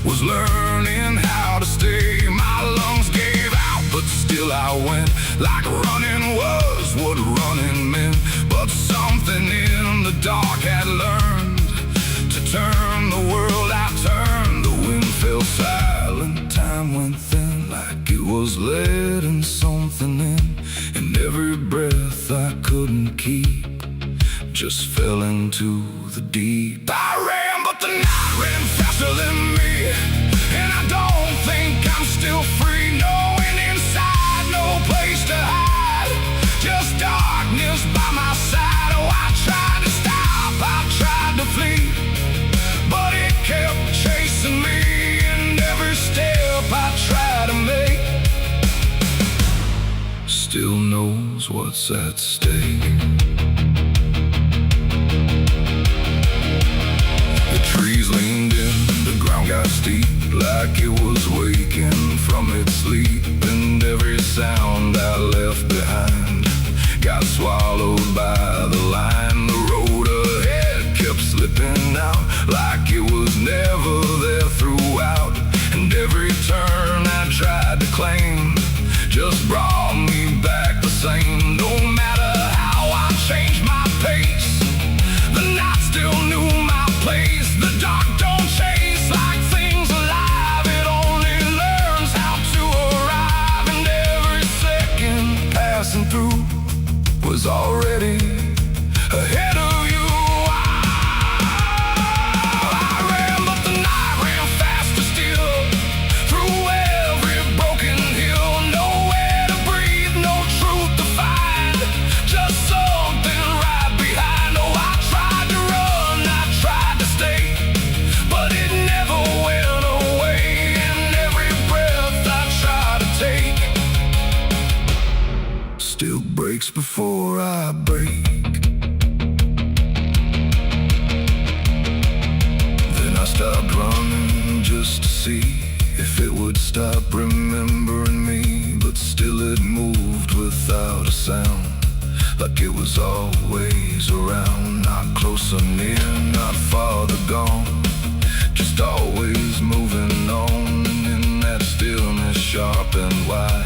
was learning how to stay. My lungs gave out, but still I went, like running was what running meant. But something in the dark had learned to turn the world. I turned, the wind fell silent, time went thin, like it was letting something in. And every breath I couldn't keep just fell into the deep. I ran, but the night ran faster than me, and I don't think I'm still free. Knowing inside, no place to hide, just darkness by my side. Oh, I tried to stop, I tried to flee, but it kept chasing me. And every step I try to make still knows what's at stake. The trees leaned in, the ground got steep, like it was waking from its sleep. And every sound I left behind got swallowed by the line. The road ahead kept slipping out, like it was never there throughout. And every turn I tried to claim just brought me back the same. No matter how I changed my pace, the night still knew my place. The dark don't chase like things alive, it only learns how to arrive. And every second passing through was already ahead of you. Still breaks before I break. Then I stopped running just to see if it would stop remembering me. But still it moved without a sound, like it was always around. Not close or near, not farther gone, just always moving on. And in that stillness sharp and wide,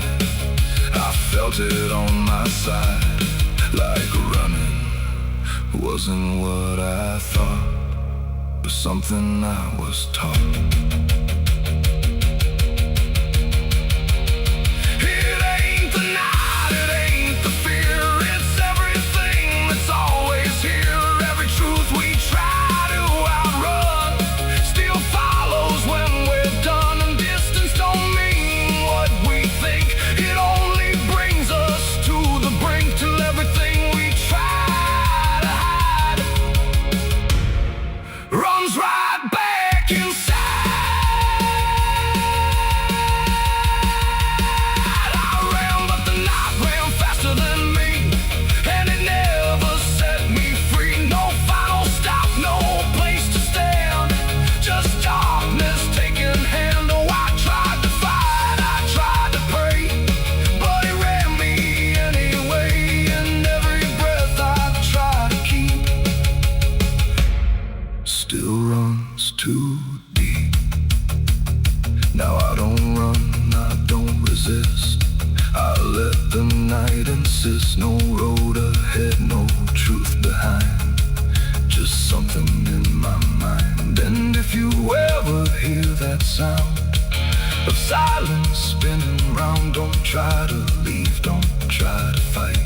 I felt it on my side, like running wasn't what I thought, but something I was taught. It ain't the night, it ain't the fear, it's everything that's always here. Every truth we try to outrun still follows when we're done. And distance don't mean what we think, it only brings us to the brink, till everything we try to hide runs right back inside. resist. I let the night insist. No road ahead, no truth behind, just something in my mind. And if you ever hear that sound of silence spinning round, don't try to leave, don't try to fight.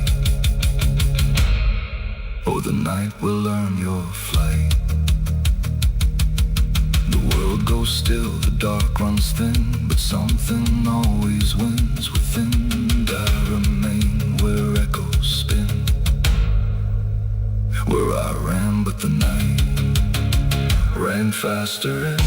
Oh, the night will learn your flight. The world goes still, the dark runs thin, but something always wins within. And I remain where echoes spin, where I ran, but the night ran faster in.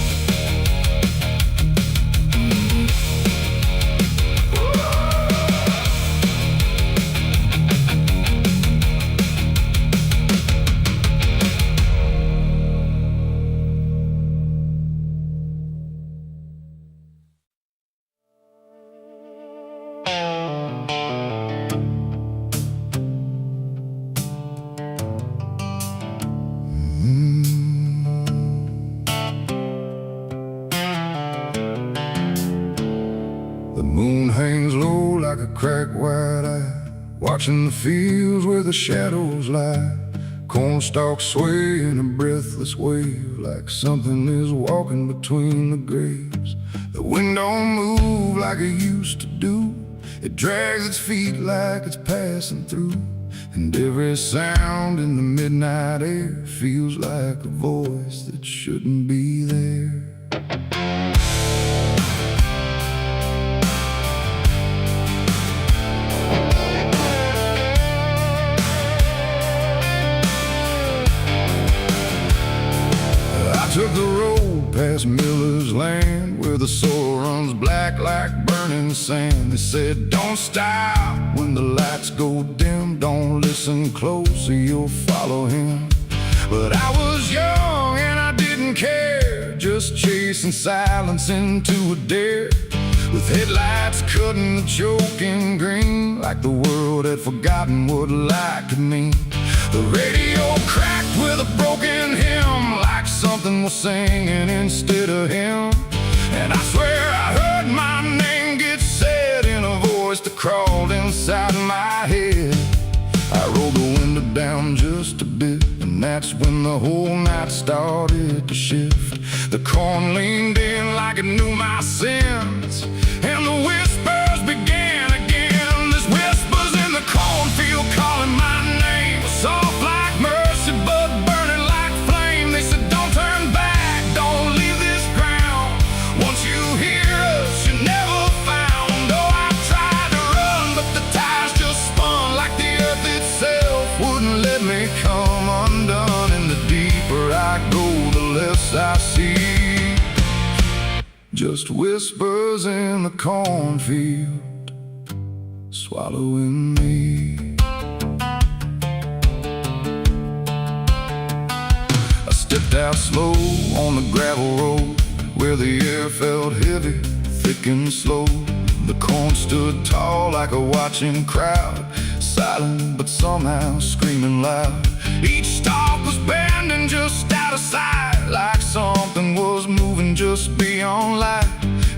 The moon hangs low like a cracked white eye, watching the fields where the shadows lie. Corn stalks sway in a breathless wave, like something is walking between the graves. The wind don't move like it used to do, it drags its feet like it's passing through. And every sound in the midnight air feels like a voice that shouldn't be there. I took the road past Miller's land, where the soil runs black like burning sand. They said, don't stop when the lights go dim, don't listen close or you'll follow him. But I was young and I didn't care, just chasing silence into a dare, with headlights cutting the choking green, like the world had forgotten what light could mean. The radio cracked with a broken hymn, like something was singing instead of him. And I swear I heard my name get said in a voice that crawled inside my head. I rolled the window down just a bit, and that's when the whole night started to shift. The corn leaned in like it knew my sins, and the whispers began again. There's whispers in the cornfield calling my name, soft like mercy but burning like flame. They said, don't turn back, don't leave this ground. Once you hear us, you're never found. Oh, I tried to run, but the tires just spun, like the earth itself wouldn't let me come undone. And the deeper I go, the less I see, just whispers in the cornfield swallowing me. I stepped out slow on the gravel road, where the air felt heavy, thick and slow. The corn stood tall like a watching crowd, silent but somehow screaming loud. Each stalk was bending just out of sight, like something was moving just beyond light.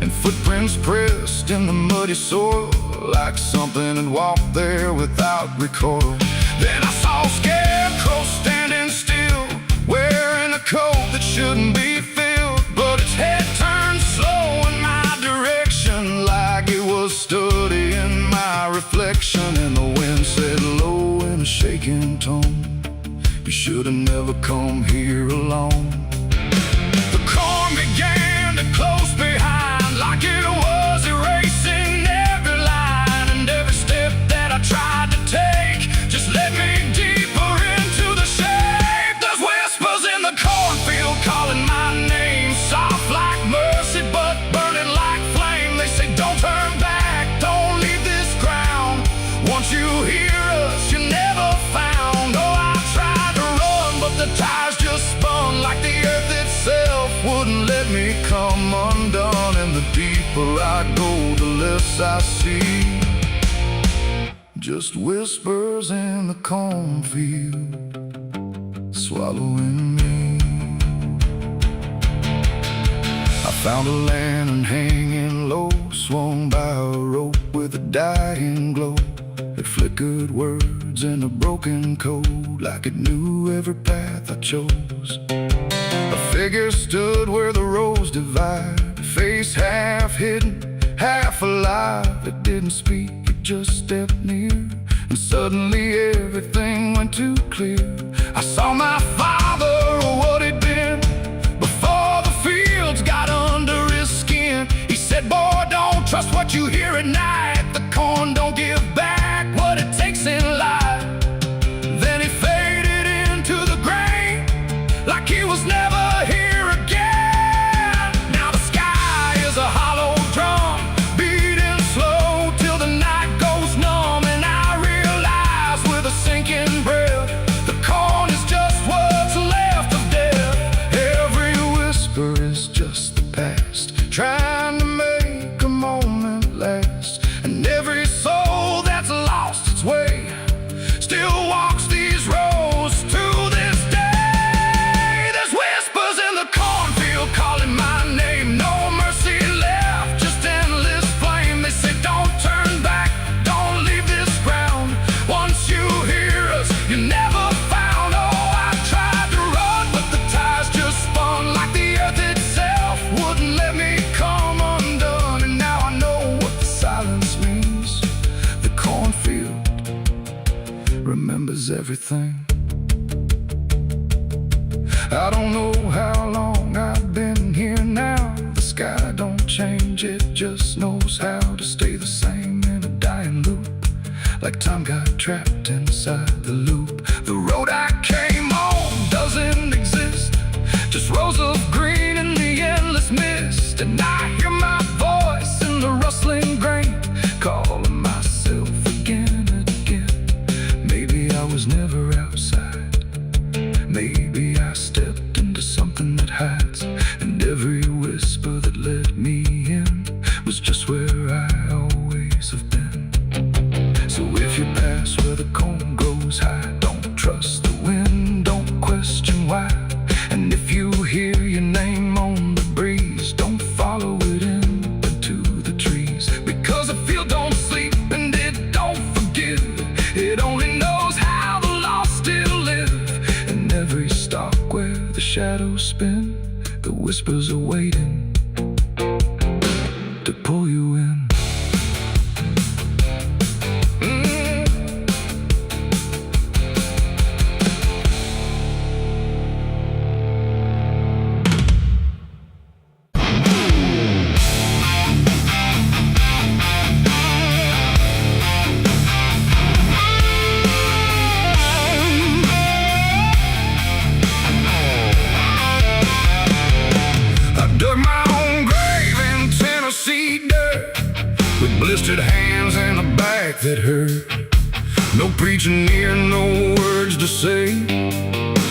And footprints pressed in the muddy soil, like something had walked there without recoil. Then I saw a scarecrow standing still, wearing a coat that shouldn't be filled, but its head turned slow in my direction, like it was studying my reflection. And the wind said low in a shaking tone, you should have never come here alone. The corn began to close behind, like it was erasing every line. And every step that I tried to take just led me deeper into the shade. There's whispers in the cornfield calling my name, soft like mercy but burning like flame. They say, don't turn back, don't leave this ground. Once you hear us, you're never found. Oh, I tried to run, but the tires just spun, like the earth itself wouldn't let me come undone. And the deeper I go, the less I see, just whispers in the cornfield swallowing me. I Found a lantern hanging low, swung by a rope with a dying glow. It flickered words in a broken code, like it knew every path I chose. A figure stood where the roads divide, face half hidden, half alive. It didn't speak, it just stepped near, and suddenly everything went too clear. I saw my father, or what he'd been, before the fields got under his skin. He said, boy, don't trust what you hear at night. The corn don't give back what it takes in life. Then he faded into the grain, like he was never here again. Now the sky is a hollow drum, beating slow till the night goes numb. And I realize with a sinking breath, the corn is just what's left of death. Every whisper is just the past, trying to make a moment last. And every soul that's lost its way still walks these roads to this day. There's whispers in the cornfield calling my name. No mercy left, just endless flame. They say don't turn back, don't leave this ground. Once you hear us, you never found. Oh, I tried to run, but the tires just spun, like the earth itself wouldn't let me come undone. And now I know what the silence means. The cornfield remembers everything. I don't know how long I've been here now. The sky don't change, it just knows how to stay the same in a dying loop, like time got trapped inside the loop. The road I came on doesn't exist, just rows of green in the endless mist. And I hear my voice in the rustling grain, calling myself again and again. Maybe I was never outside, maybe I stepped into something that hides. And every whisper that led me in was just where I always have been. So if you pass where the corn grows high, don't trust the wind, don't question why. And if you hear your name on the breeze, don't follow it into the trees. Because the field don't sleep and it don't forgive, it only knows how the lost still live. And every stalk where the shadows spin, the whispers are waiting to pull you in. Dug my own grave in Tennessee dirt, with blistered hands and a back that hurt. No preaching near, no words to say,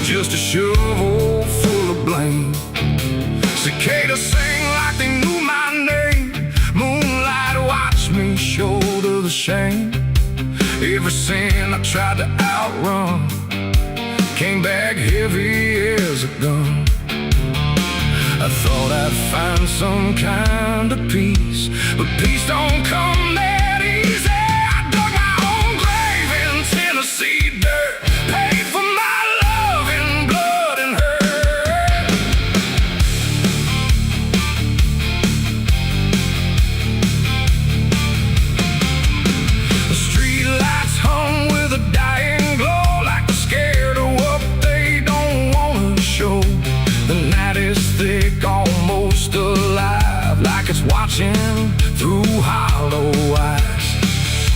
just a shovel full of blame. Cicadas sing like they knew my name. Moonlight watched me shoulder the shame. Every sin I tried to outrun came back heavy as a gun. I thought I'd find some kind of peace, but peace don't come that easy. I dug my own grave in Tennessee dirt, paid for my love in blood and hurt. The street lights hung with a dying glow, like they're scared of what they don't want to show. The night is thick, almost alive, like it's watching through hollow eyes.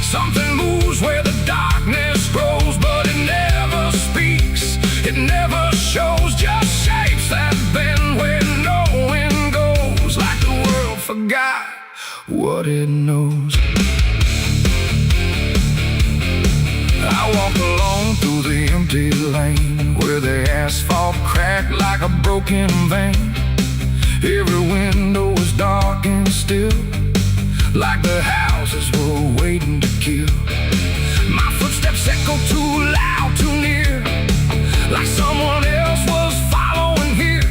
Something moves where the darkness grows, but it never speaks, it never shows, just shapes that bend where no wind goes, like the world forgot what it knows. I walk along through the empty lane, where the asphalt cracked like a broken vein. Every window was dark and still, like the houses were waiting to kill. My footsteps echo too loud, too near, like someone else was following here.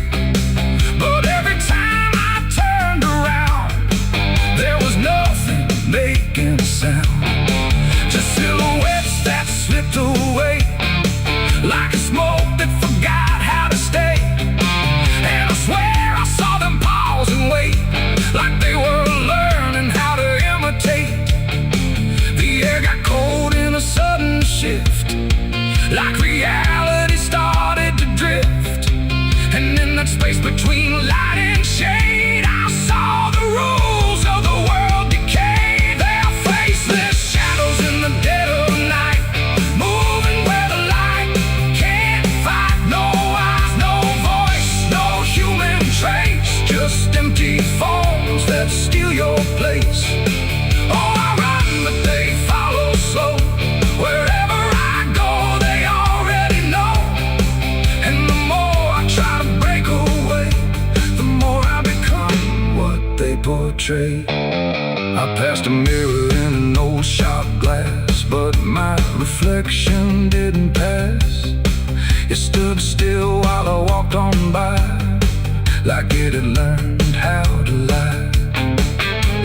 But every time I turn, like they were learning how to imitate. The air got cold in a sudden shift, like reality started to drift. And in that space between light and shade, I saw the rules of the world decay. Their faceless shadows in the dead of night, moving where the light can't fight. No eyes, no voice, no human trace, just empty forms that steal your place. Oh, I run, but they follow slow. Wherever I go, they already know. And the more I try to break away, the more I become what they portray. I passed a mirror in an old shop glass, but my reflection didn't pass. It stood still while I walked on by, like it had learned how to lie.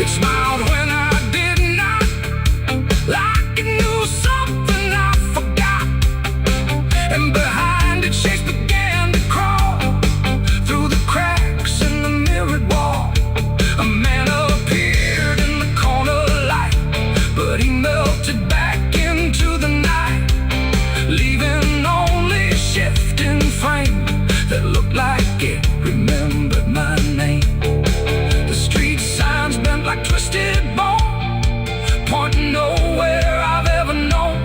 It smiled when I did not, like it knew something I forgot. And behind it, shapes began to crawl through the cracks in the mirrored wall. A man appeared in the corner light, but he melted back into the night, leaving only a shifting frame that looked like it remembered my name. The street signs bent like twisted bone, pointing nowhere I've ever known.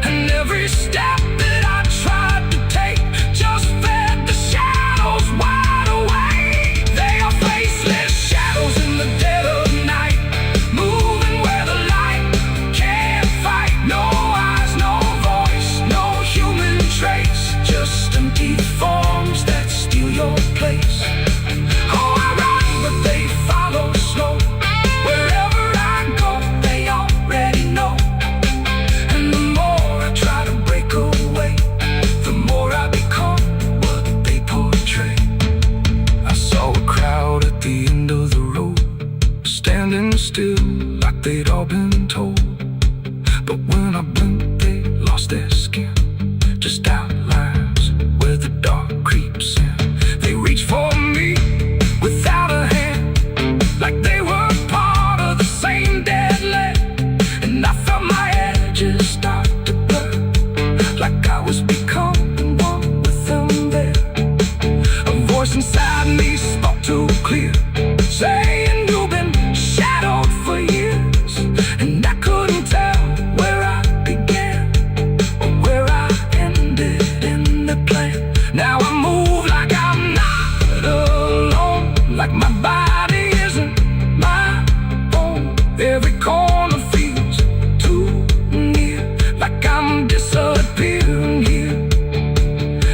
And every step that I tried to take just fed the shadows wide awake. They are faceless shadows in the dead of night, moving where the light can't fight. No eyes, no voice, no human trace, just empty forms that steal your place. Oh, I run, but they follow slow. Wherever I go, they already know. And the more I try to break away, the more I become what they portray. I saw a crowd at the end of the road, standing still like they'd all been told. But when I blinked, they lost their skin, just outlines where the dark creeps in. They reached for me without a hand, like they were part of the same dead land. And I felt my edges start to blur, like I was becoming one with them there. A voice inside me spoke too clear, saying you've been shadowed for years. And I couldn't tell where I began or where I ended in the plan. Now I move like I'm not alone, like my body isn't my own. Every corner feels too near, like I'm disappearing here.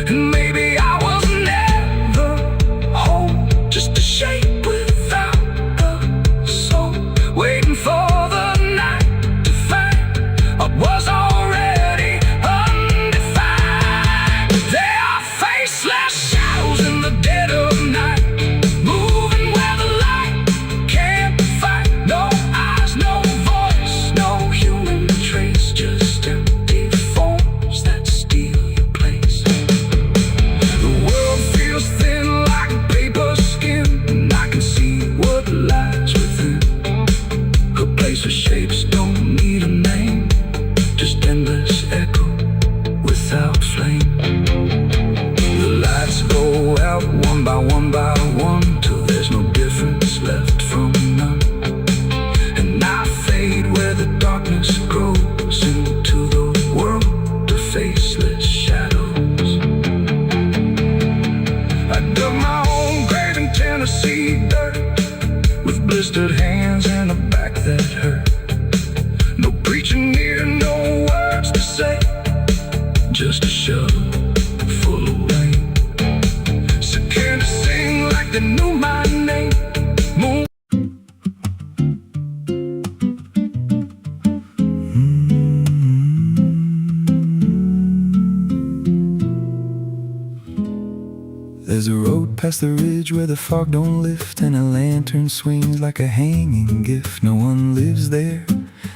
And maybe I was never whole, just a shape without a soul, waiting for the night to find what was already undefined. They are faceless shadows in the dead of night, moving where the light can't fight. No eyes, no voice, no human trace, just empty forms that steal your place. The world feels thin like paper skin, and I can see what lies within. A place where shapes don't need a name, just endless echo without flame. The lights go out one by one, till there's no difference left from none. And I fade where the darkness grows into the world of faceless shadows. I dug my own grave in Tennessee dirt, with blistered hands and a back that hurt. No preaching here, no words to say, just a shovel full of rain. Scared to sing like they knew my name. Moon. There's a road past the ridge where the fog don't lift, and a lantern swings like a hanging gift. No one lives there,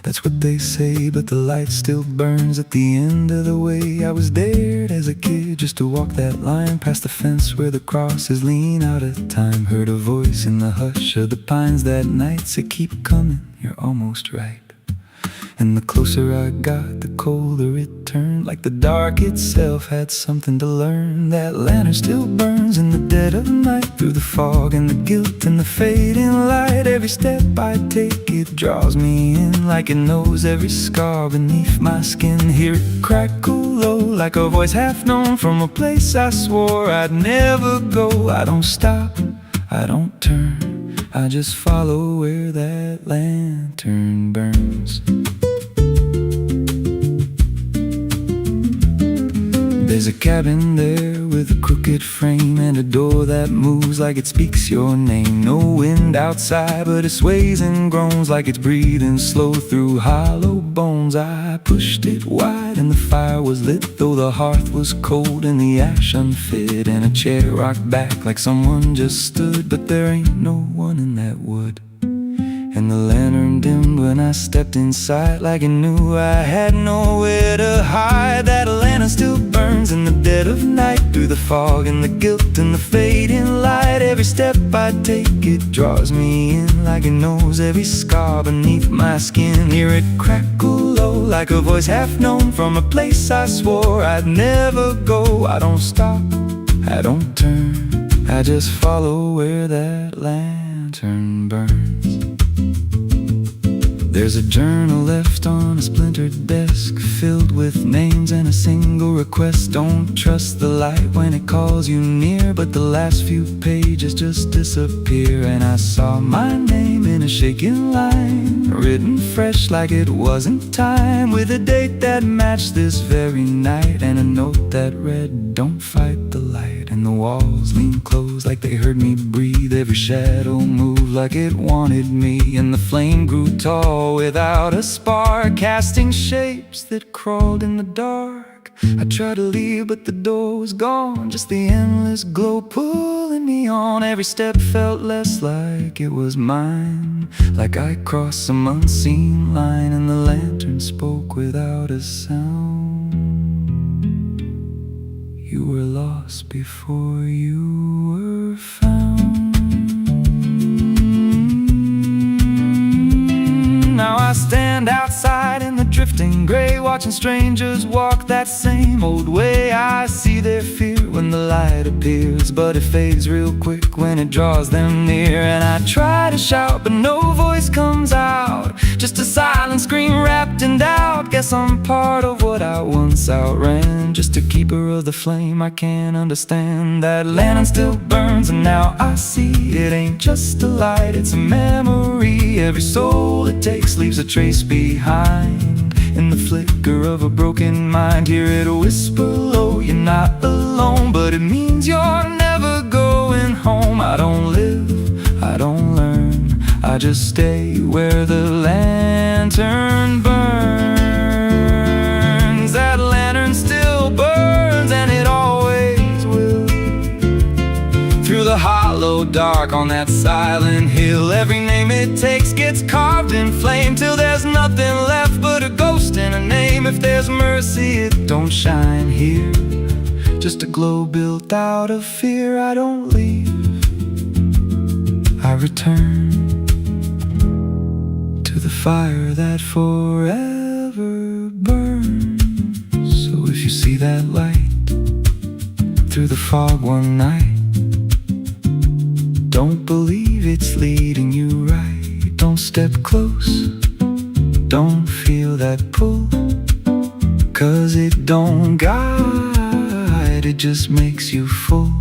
That's what they say, but the light still burns at the end of the way. I was dared as a kid just to walk that line past the fence where the crosses lean out of time. Heard a voice in the hush of the pines that night say, keep coming, you're almost right. And the closer I got, the colder it turned, like the dark itself had something to learn. That lantern still burns in the dead of night, through the fog and the guilt and the fading light. Every step I take, it draws me in, like it knows every scar beneath my skin. Hear it crackle low, like a voice half known from a place I swore I'd never go. I don't stop, I don't turn, I just follow where that lantern burns. There's a cabin there with a crooked frame and a door that moves like it speaks your name. No wind outside, but it sways and groans like it's breathing slow through hollow bones. I pushed it wide and the fire was lit, though the hearth was cold and the ash unfit. And a chair rocked back like someone just stood, but there ain't no one in that wood. And the lantern dimmed when I stepped inside, like it knew I had nowhere to hide. That lantern still burns in the dead of night, through the fog and the guilt and the fading light. Every step I take, it draws me in, like it knows every scar beneath my skin. Hear it crackle low, like a voice half known from a place I swore I'd never go. I don't stop, I don't turn, I just follow where that lantern burns. There's a journal left on a splintered desk, filled with names and a single request. Don't trust the light when it calls you near, but the last few pages just disappear. And I saw my name in a shaking line, written fresh like it wasn't time, with a date that matched this very night, and a note that read, don't fight the light. And the walls leaned close like they heard me breathe. Every shadow moved like it wanted me, and the flame grew tall without a spark, casting shapes that crawled in the dark. I tried to leave, but the door was gone, just the endless glow pulling me on. Every step felt less like it was mine, like I crossed some unseen line. And the lantern spoke without a sound. You were lost before you were found. Now I stand outside in the drifting gray, watching strangers walk that same old way. I see their fear when the light appears, but it fades real quick when it draws them near. And I try to shout, but no voice comes out, just a silent scream wrapped in doubt. Guess I'm part of what I once outran, just a keeper of the flame I can't understand. That lantern still burns, and now I see it ain't just a light, it's a memory. Every soul it takes leaves a trace behind, in the flicker of a broken mind. Hear it whisper low, you're not alone, but it means you're never going home. I don't live, I don't learn, I just stay where the lantern burns. That lantern still burns, and it always will, through the hollow dark on that silent hill. Every name it takes gets carved in flame, till there's nothing left but a ghost and a name. If there's mercy, it don't shine here, just a glow built out of fear. I don't leave, I return to the fire that forever burns. So if you see that light through the fog one night, don't believe it's leading you right. Don't step close, don't feel that pull, 'cause it don't guide, it just makes you full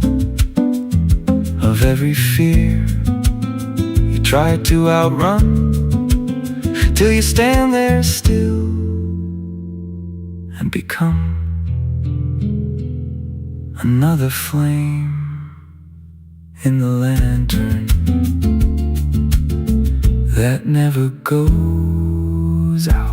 of every fear you try to outrun, till you stand there still and become another flame in the lantern that never goes out.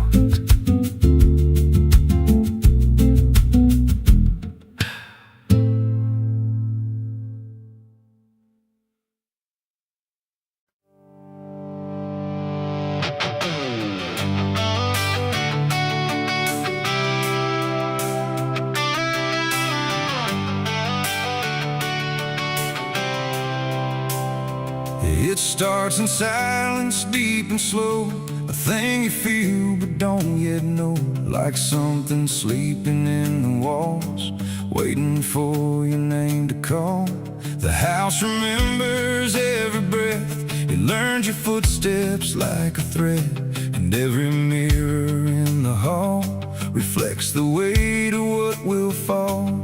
starts in silence, deep and slow. A thing you feel but don't yet know. Like something sleeping in the walls, waiting for your name to call. The house remembers every breath. It learns your footsteps like a thread. And every mirror in the hall reflects the weight of what will fall.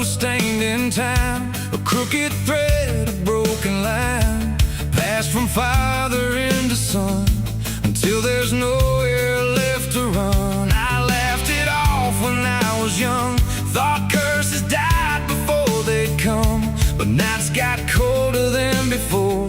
Stained in time, a crooked thread, a broken line, passed from father into son, until there's nowhere left to run. I laughed it off when I was young, thought curses died before they'd come. But nights got colder than before,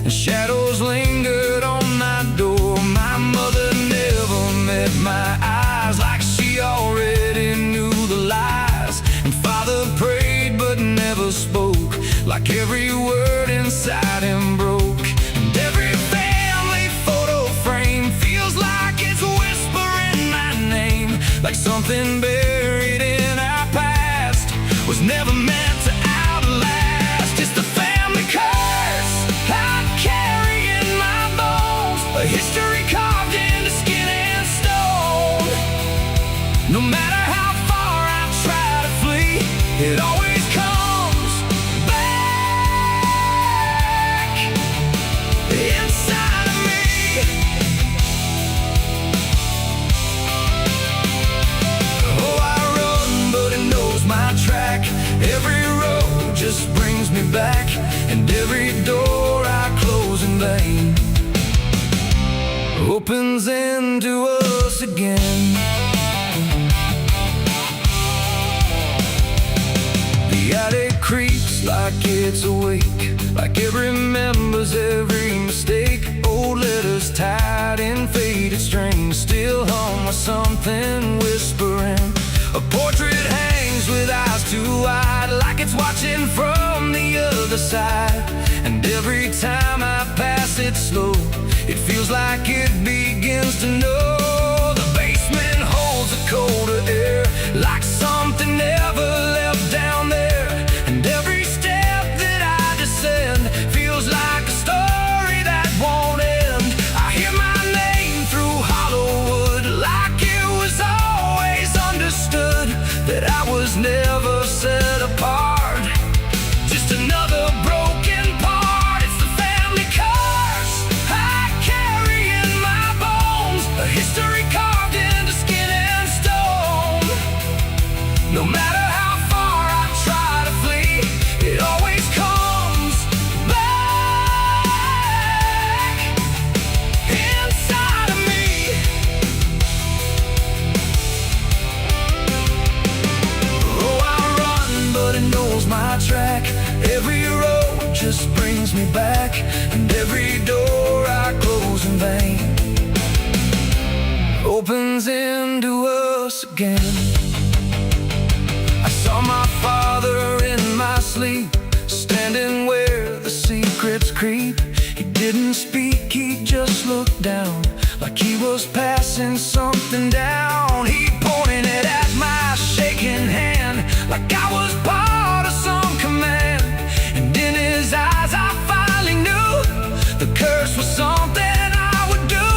and shadows lingered on my door. My mother never met my eyes, like she already knew the lies. And father prayed but never spoke, like every word inside him broke. And every family photo frame feels like it's whispering my name, like something buried in our past was never meant to outlast. It's the family curse I carry in my bones, a history carved into skin and stone. No matter how far I try to flee, it always comes back inside of me. Oh, I run, but it knows my track. Every road just brings me back, and every door I close in vain opens into us again. The attic creaks like it's awake, like it remembers every mistake. Old letters tied in faded strings still hum with something whispering. A portrait hangs with eyes too wide, like it's watching from the other side. And every time I pass it slow, it feels like it begins to know. The basement holds a colder air, like something never left down there. And every step that I descend feels like a story that won't end. I hear my name through hollow wood, like it was always understood that I was never set apart, just another broken part. It's the family curse I carry in my bones, a history carved into skin and stone. No matter how far I try to flee, it always comes back inside of me. Oh, I run, but it knows my track. Every road just brings me back, and every door I close in vain opens into us again. I saw my father in my sleep, standing where the secrets creep. He didn't speak, he just looked down, like he was passing something down. He pointed it at my shaking hand, like I was part of some command. And in his eyes I finally knew the curse was something I would do.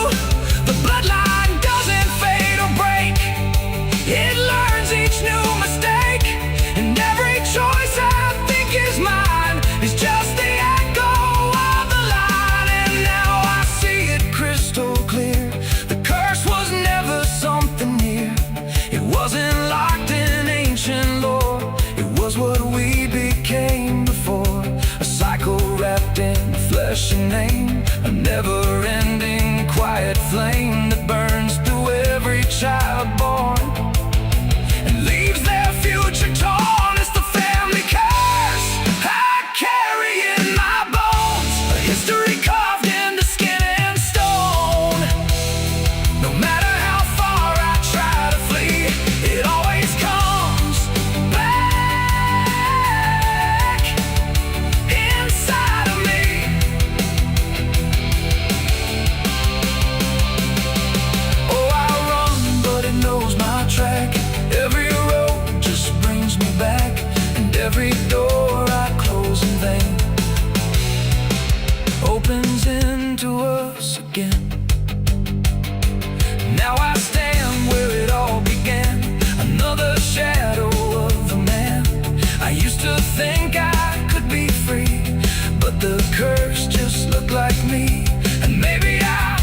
The bloodline doesn't fade or break, it learns each new mistake. And every choice I think is mine is just the echo of the line. And now I see it crystal clear, the curse was never something near. It wasn't locked in ancient lore, it was what we became before. A cycle wrapped in flesh and name, a never-ending quiet flame that burns through every child born and leaves their future torn. It's the family curse I carry in my bones, a history carved into skin and stone. No matter how far I try to flee, it always comes back inside of me. Now I stand where it all began, another shadow of a man. I used to think I could be free, but the curse just looked like me. And maybe I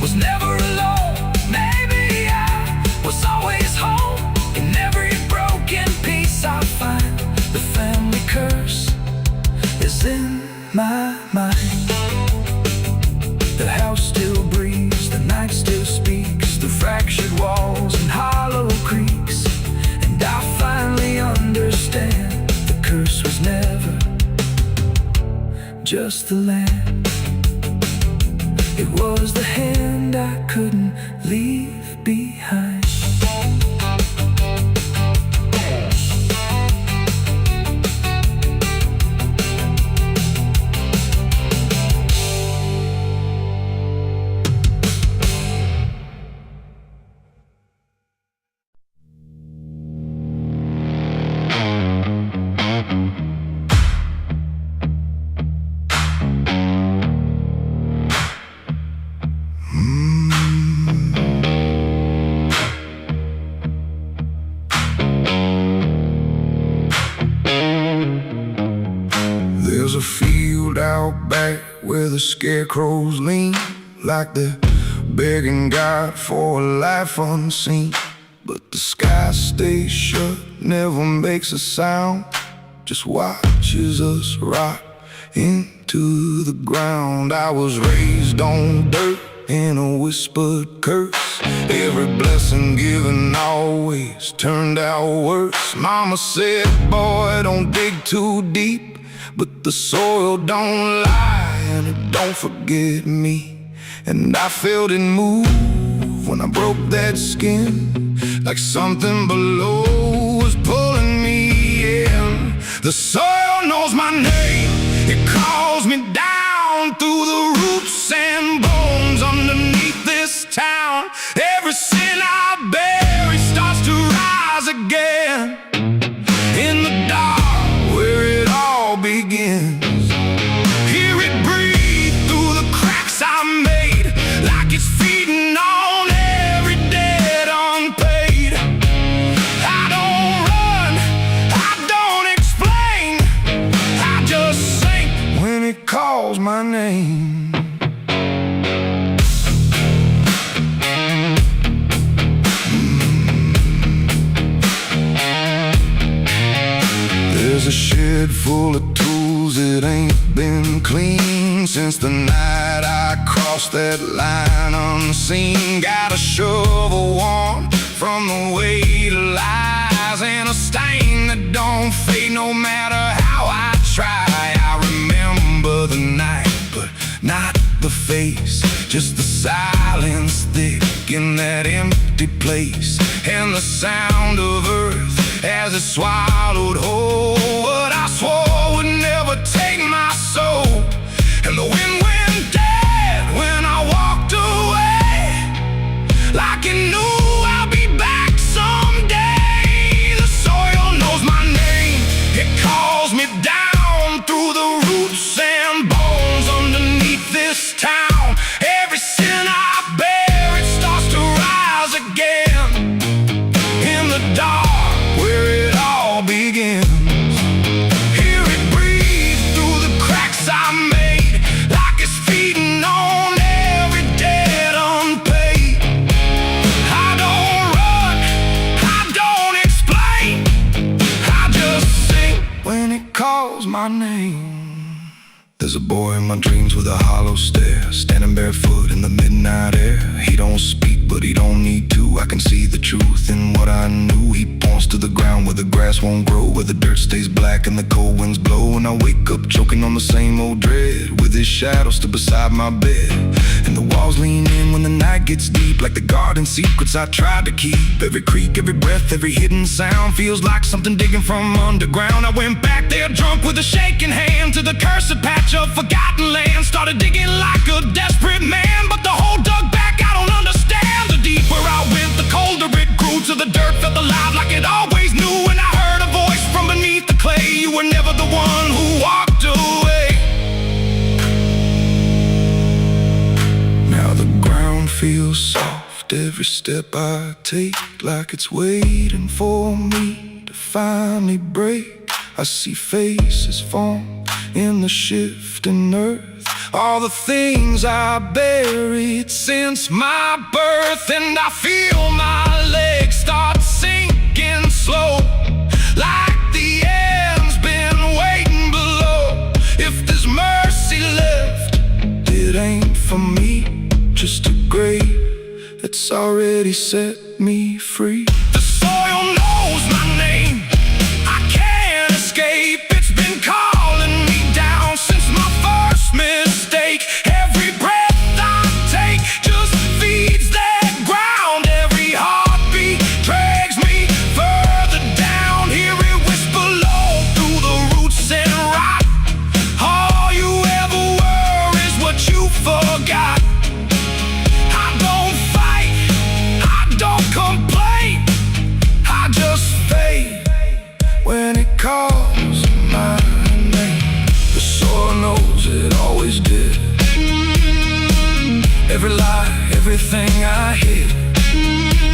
was never alone, maybe I was always home. In every broken piece I find, the family curse is in my mind. The house still breathes, the night still speaks through fractured walls and hollow creaks. And I finally understand the curse was never just the land. It was the hand I couldn't leave behind. There's a field out back where the scarecrows lean, like they're begging God for a life unseen. But the sky stays shut, never makes a sound, just watches us rot into the ground. I was raised on dirt in a whispered curse. Every blessing given always turned out worse. Mama said, boy, don't dig too deep, but the soil don't lie and it don't forget me. And I felt it move when I broke that skin, like something below was pulling me in. The soil knows my name, it calls me down through the roots and bones underneath this town. Every sin I bury starts to rise again in the dark where it all begins. Hear it breathe through the cracks I made, like it's feeding on every debt unpaid. I don't run, I don't explain, I just sink when it calls my name. There's a shed full of tools that ain't been clean since the night I crossed that line unseen. Got a shovel worn from the weight of lies, and a stain that don't fade no matter how I try. I remember the night, but not the face, just the silence thick in that empty place, and the sound of earth as it swallowed whole what I swore would never take my soul. And the wind went dead when I walked away, like it knew I'll be back someday. The soil knows my name, it calls me down through the roots and bones underneath this town. Every sin I bear, it starts to rise again in the dark where it all begins. Hear it breathe through the cracks I made, like it's feeding on every debt unpaid. I don't run, I don't explain, I just sing when it calls my name. There's a boy in my dreams with a hollow stare, standing barefoot in the midnight air. He don't speak, but he don't need to. I can see the truth in what I knew. He points to the ground where the grass won't grow, where the dirt stays black and the cold winds blow. And I wake up choking on the same old dread, with his shadow still beside my bed. And the walls lean in when the night gets deep, like the garden secrets I tried to keep. Every creak, every breath, every hidden sound feels like something digging from underground. I went back there drunk with a shaking hand to the cursed patch of forgotten land. Started digging like a desperate man, but the hole dug back, I don't understand. The deeper I went, the colder it grew, till the dirt felt alive like it always knew. And I heard a voice from beneath the clay, you were never the one who walked away. Now the ground feels soft walked every step I take like it's waiting for me to finally break. I see faces form in the shifting earth, all the things I buried since my birth. And I feel my legs start sinking slow, like the end's been waiting below. If there's mercy left, it ain't for me, just a grave that's already set me free. The soil knows my name, I can't escape. It's been calling me down since my first mistake. Every breath I take just feeds that ground. Every heartbeat drags me further down. Hear it whisper low through the roots and rot. All you ever were is what you forgot. I don't fight, I don't complain, I just fade when it calls my name. The soil knows it always did. Every lie, everything I hid,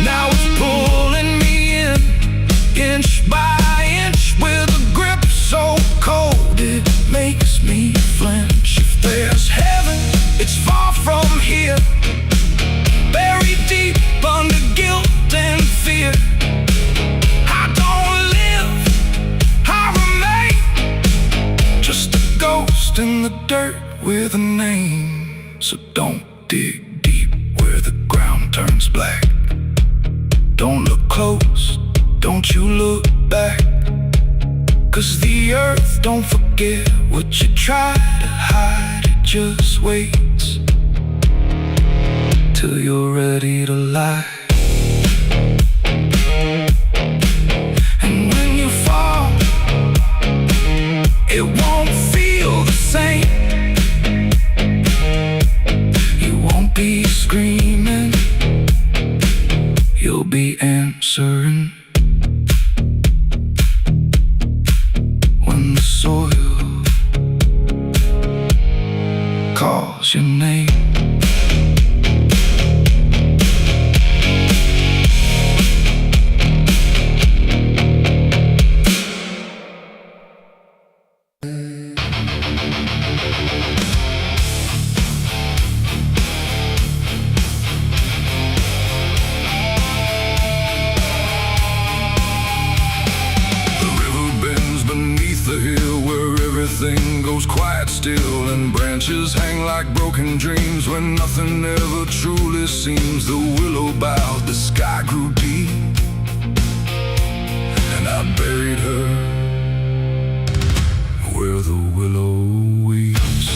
now it's pulling me in, inch by inch, with a grip so cold it makes me flinch. If there's heaven, it's far from here, buried deep under guilt and fear. I don't live, I remain, just a ghost in the dirt with a name. So don't dig deep where the ground turns black. Don't look close, don't you look back, 'cause the earth don't forget what you try to hide. It just waits till you're ready to lie. And when you fall, it won't feel the same. You won't be screaming, you'll be answering. When the soil calls your name. Everything goes quiet still, and branches hang like broken dreams when nothing ever truly seems. The willow bowed, the sky grew deep, and I buried her where the willow weeps.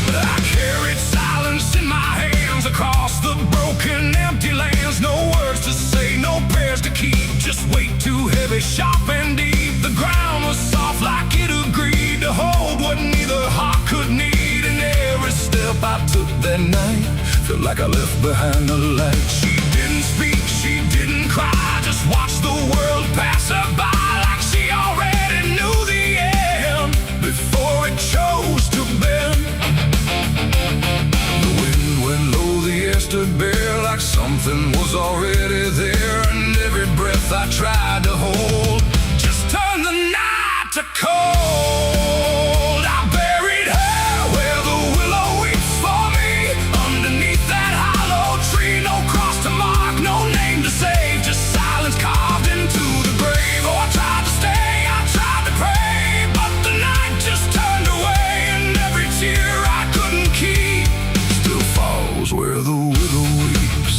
But I carried silence in my hands across the broken, empty lands. No words to say, no prayers to keep, just weight too heavy, sharp and deep. The ground was soft like it agreed to hold what neither heart could need. And every step I took that night felt like I left behind a light. She didn't speak, she didn't cry, just watched the world pass her by, like she already knew the end before it chose to bend. The wind went low, the air stood bare, like something was already there. And every breath I tried to hold just turned the night to cold. I buried her where the willow weeps for me, underneath that hollow tree. No cross to mark, no name to save, just silence carved into the grave. Oh, I tried to stay, I tried to pray, but the night just turned away. And every tear I couldn't keep still falls where the willow weeps.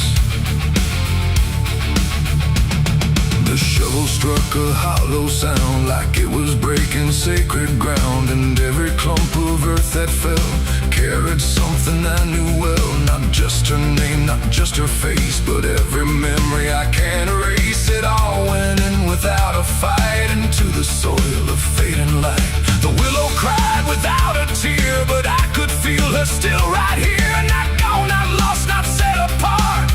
The shovel struck a hollow sound, like it was breaking sacred ground. And every clump of earth that fell carried something I knew well. Not just her name, not just her face, but every memory I can't erase. It all went in without a fight, into the soil of fading light. The willow cried without a tear, but I could feel her still right here. Not gone, not lost, not set apart,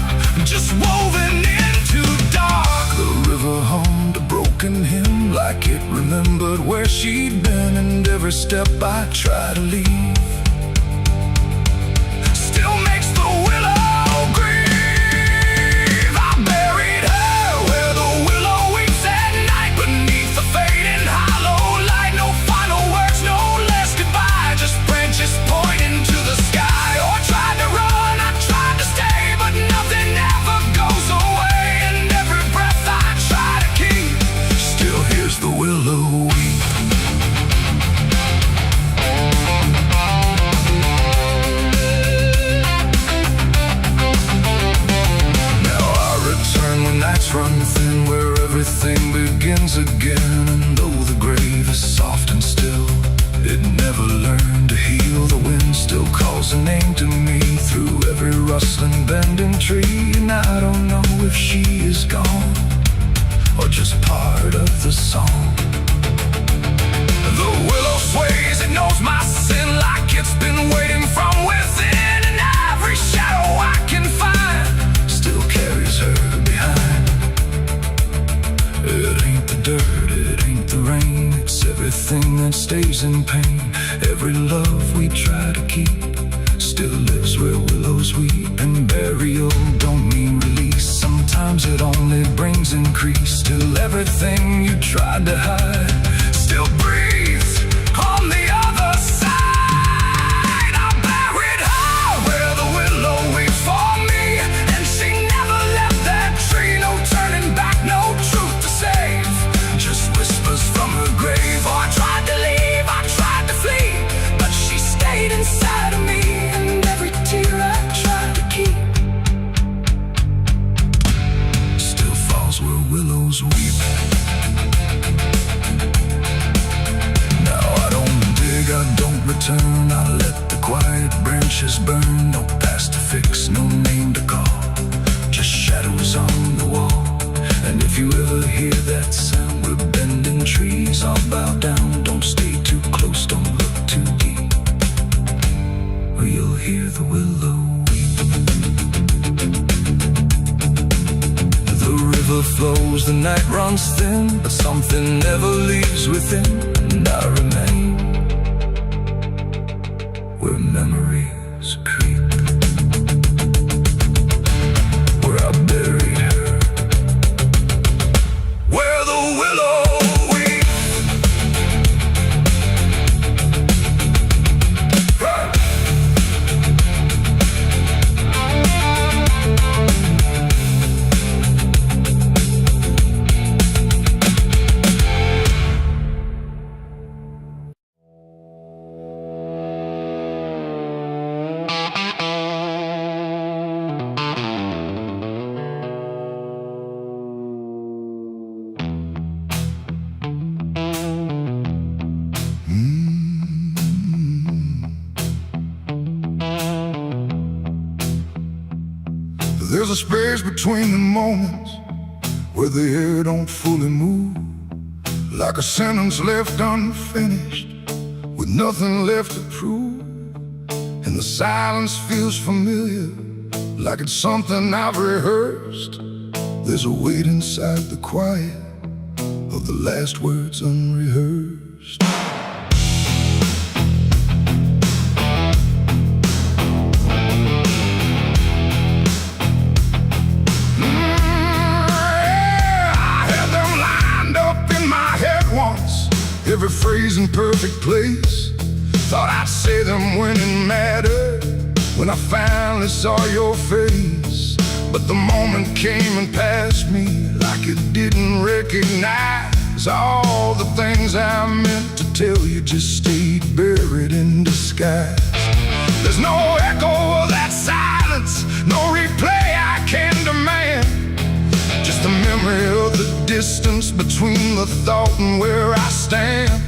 just woven into dark. The river hummed a broken hymn, like it remembered where she'd been. And every step I tried to leave came to me through every rustling bending tree. And I don't know if she is gone or just part of the song. The willow sways, it knows my sin like it's been waiting from within. And every shadow I can find still carries her behind. It ain't the dirt, it ain't the rain, it's everything that stays in pain. Every love we try to keep still lives where willows weep. And burial don't mean release, sometimes it only brings increase. Till everything you tried to hide still breathes on the other side. I buried her where the willow weeps for me, and she never left that tree. No turning back, no truth to save, just whispers from her grave. Oh, I tried to leave, I tried to flee, but she stayed inside of me. And every tear I tried to keep still falls where willows weep. I don't return, I let the quiet branches burn. No past to fix, no name to call, just shadows on the wall. And if you ever hear that sound, we're bending trees, I'll bow down. Don't stay too close, don't look too deep, or you'll hear the willow weep. The river flows, the night runs thin, but something never leaves within. And I remain where memories creep, where I buried her, where the willow weeps. There's a space between the moments where the air don't fully move, like a sentence left unfinished with nothing left to prove. And the silence feels familiar, like it's something I've rehearsed. There's a weight inside the quiet of the last words unrehearsed. Every phrase in perfect place, thought I'd say them when it mattered, when I finally saw your face. But the moment came and passed me like it didn't recognize all the things I meant to tell you just stayed buried in disguise. There's no echo of that silence, no replay I can demand, just a memory of the distance between the thought and where I stand.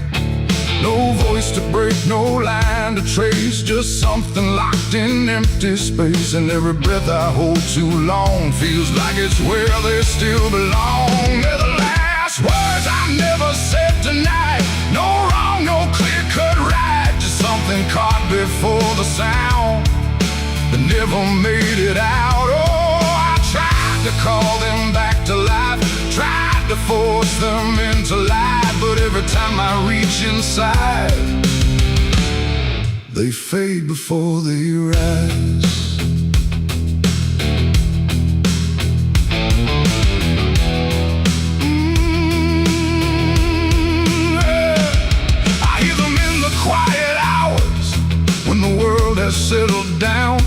No voice to break, no line to trace, just something locked in empty space. And every breath I hold too long feels like it's where they still belong. They're the last words I never said tonight. No wrong, no clear-cut right, just something caught before the sound that never made it out. Oh, I tried to call them back to life, tried to force them into life, but every time I reach inside, they fade before they rise. I hear them in the quiet hours when the world has settled down.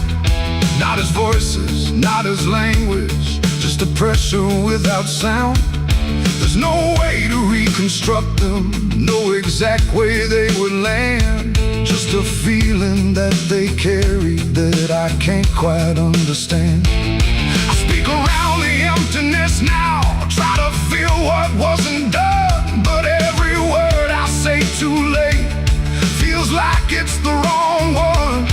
Not as voices, not as language, just a pressure without sound. There's no way to reconstruct them, no exact way they would land, just a feeling that they carry that I can't quite understand. I speak around the emptiness now, try to feel what wasn't done, but every word I say too late feels like it's the wrong one.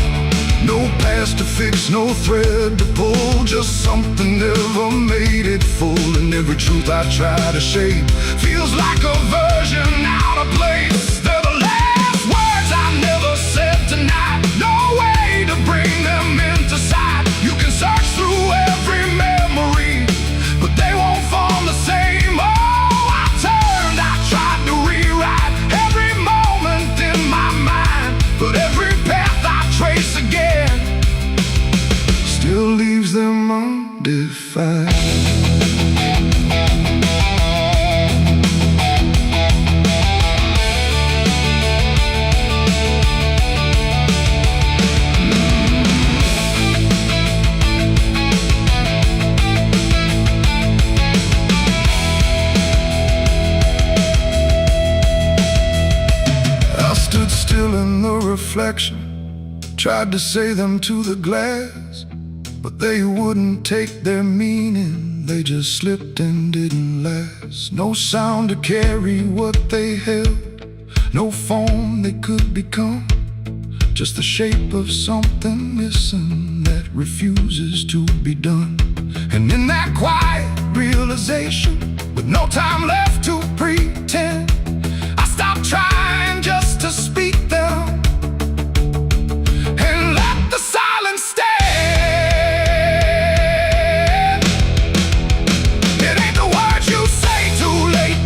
No path plaster fix, no thread to pull, just something never made it full. And every truth I try to shape feels like a version out of place. They're the last words I never said tonight, no way to bring them into sight. You can search through every memory, but they won't form the same. Oh, I turned, I tried to rewrite every moment in my mind, but every path I trace again still leaves them undefined. Still in the reflection, tried to say them to the glass, but they wouldn't take their meaning. They just slipped and didn't last. No sound to carry what they held, no form they could become, just the shape of something missing that refuses to be done. And in that quiet realization, with no time left to pretend, I stopped trying just to speak them and let the silence stand. It ain't the words you say too late,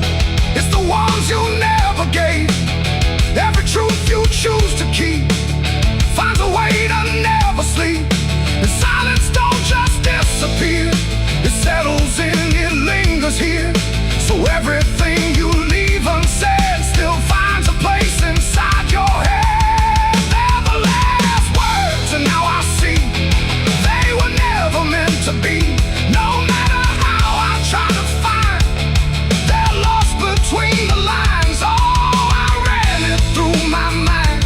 it's the ones you never gave. Every truth you choose to keep finds a way to never sleep. And silence don't just disappear, it settles in, it lingers here. So everything you leave unsaid still finds a place inside your head. They're the last words, and now I see they were never meant to be. No matter how I try to find, they're lost between the lines. Oh, I ran it through my mind,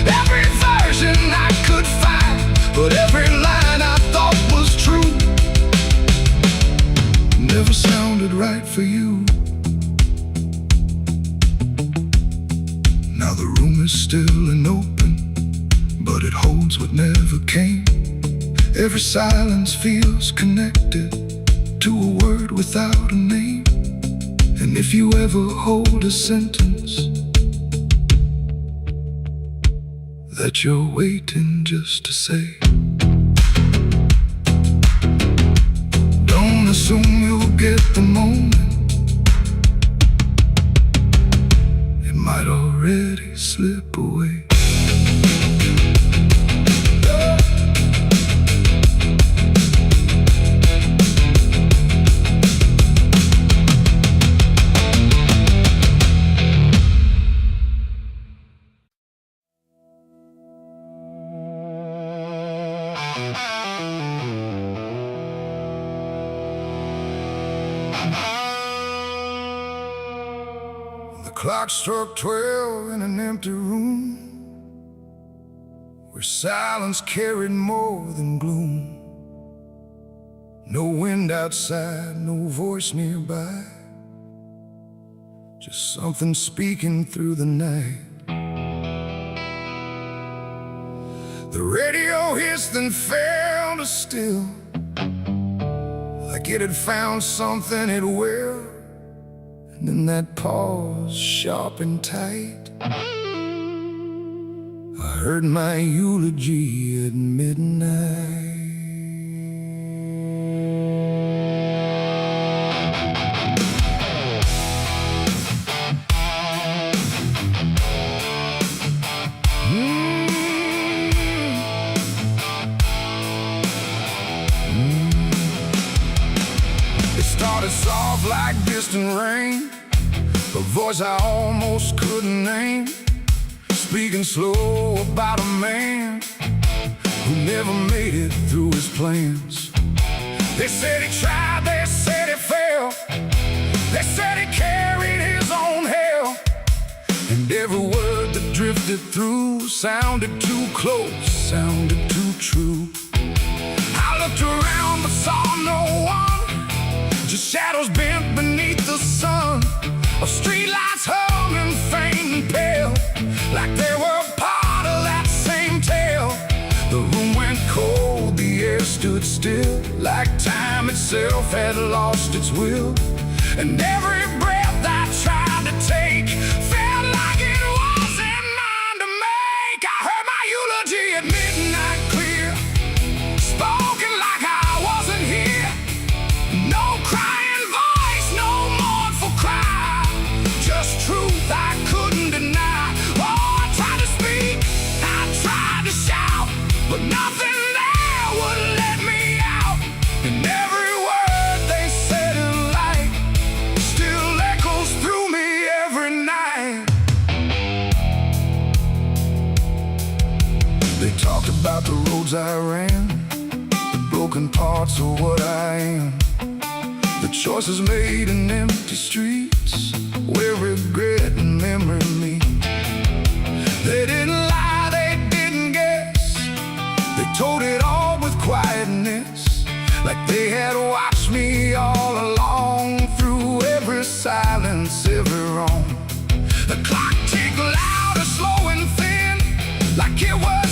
every version I could find, but every line I thought was true never sounded right for you. Now the room is still and open, but it holds what never came. Every silence feels connected to a word without a name. And if you ever hold a sentence that you're waiting just to say, don't assume you'll get the moment, it might already slip away. The clock struck 12 in an empty room, where silence carried more than gloom. No wind outside, no voice nearby, just something speaking through the night. The radio hissed and fell to still, like it had found something it will. And in that pause, sharp and tight, I heard my eulogy at midnight. It started soft like distant rain, a voice I almost couldn't name, speaking slow about a man who never made it through his plans. They said he tried, they said he failed, they said he carried his own hell, and every word that drifted through sounded too close, sounded too true. I looked around but saw no one, just shadows bent beneath the sun, of streetlights hung and faint and pale, like they were part of that same tale. The room went cold stood still, like time itself had lost its will. And every breath I tried to take felt like it wasn't mine to make. I heard my eulogy at midnight clear, spoken like I wasn't here. No crying voice, no mournful cry, just truth I couldn't deny. Oh, I tried to speak, I tried to shout, but nothing there would let me out. And every word they said in light still echoes through me every night. They talked about the roads I ran, the broken parts of what I am, the choices made in empty streets where regret and memory meet. They didn't lie, they didn't guess, they told it all with quietness, like they had watched me all along, through every silence, every wrong. The clock ticked loud, slow and thin, like it was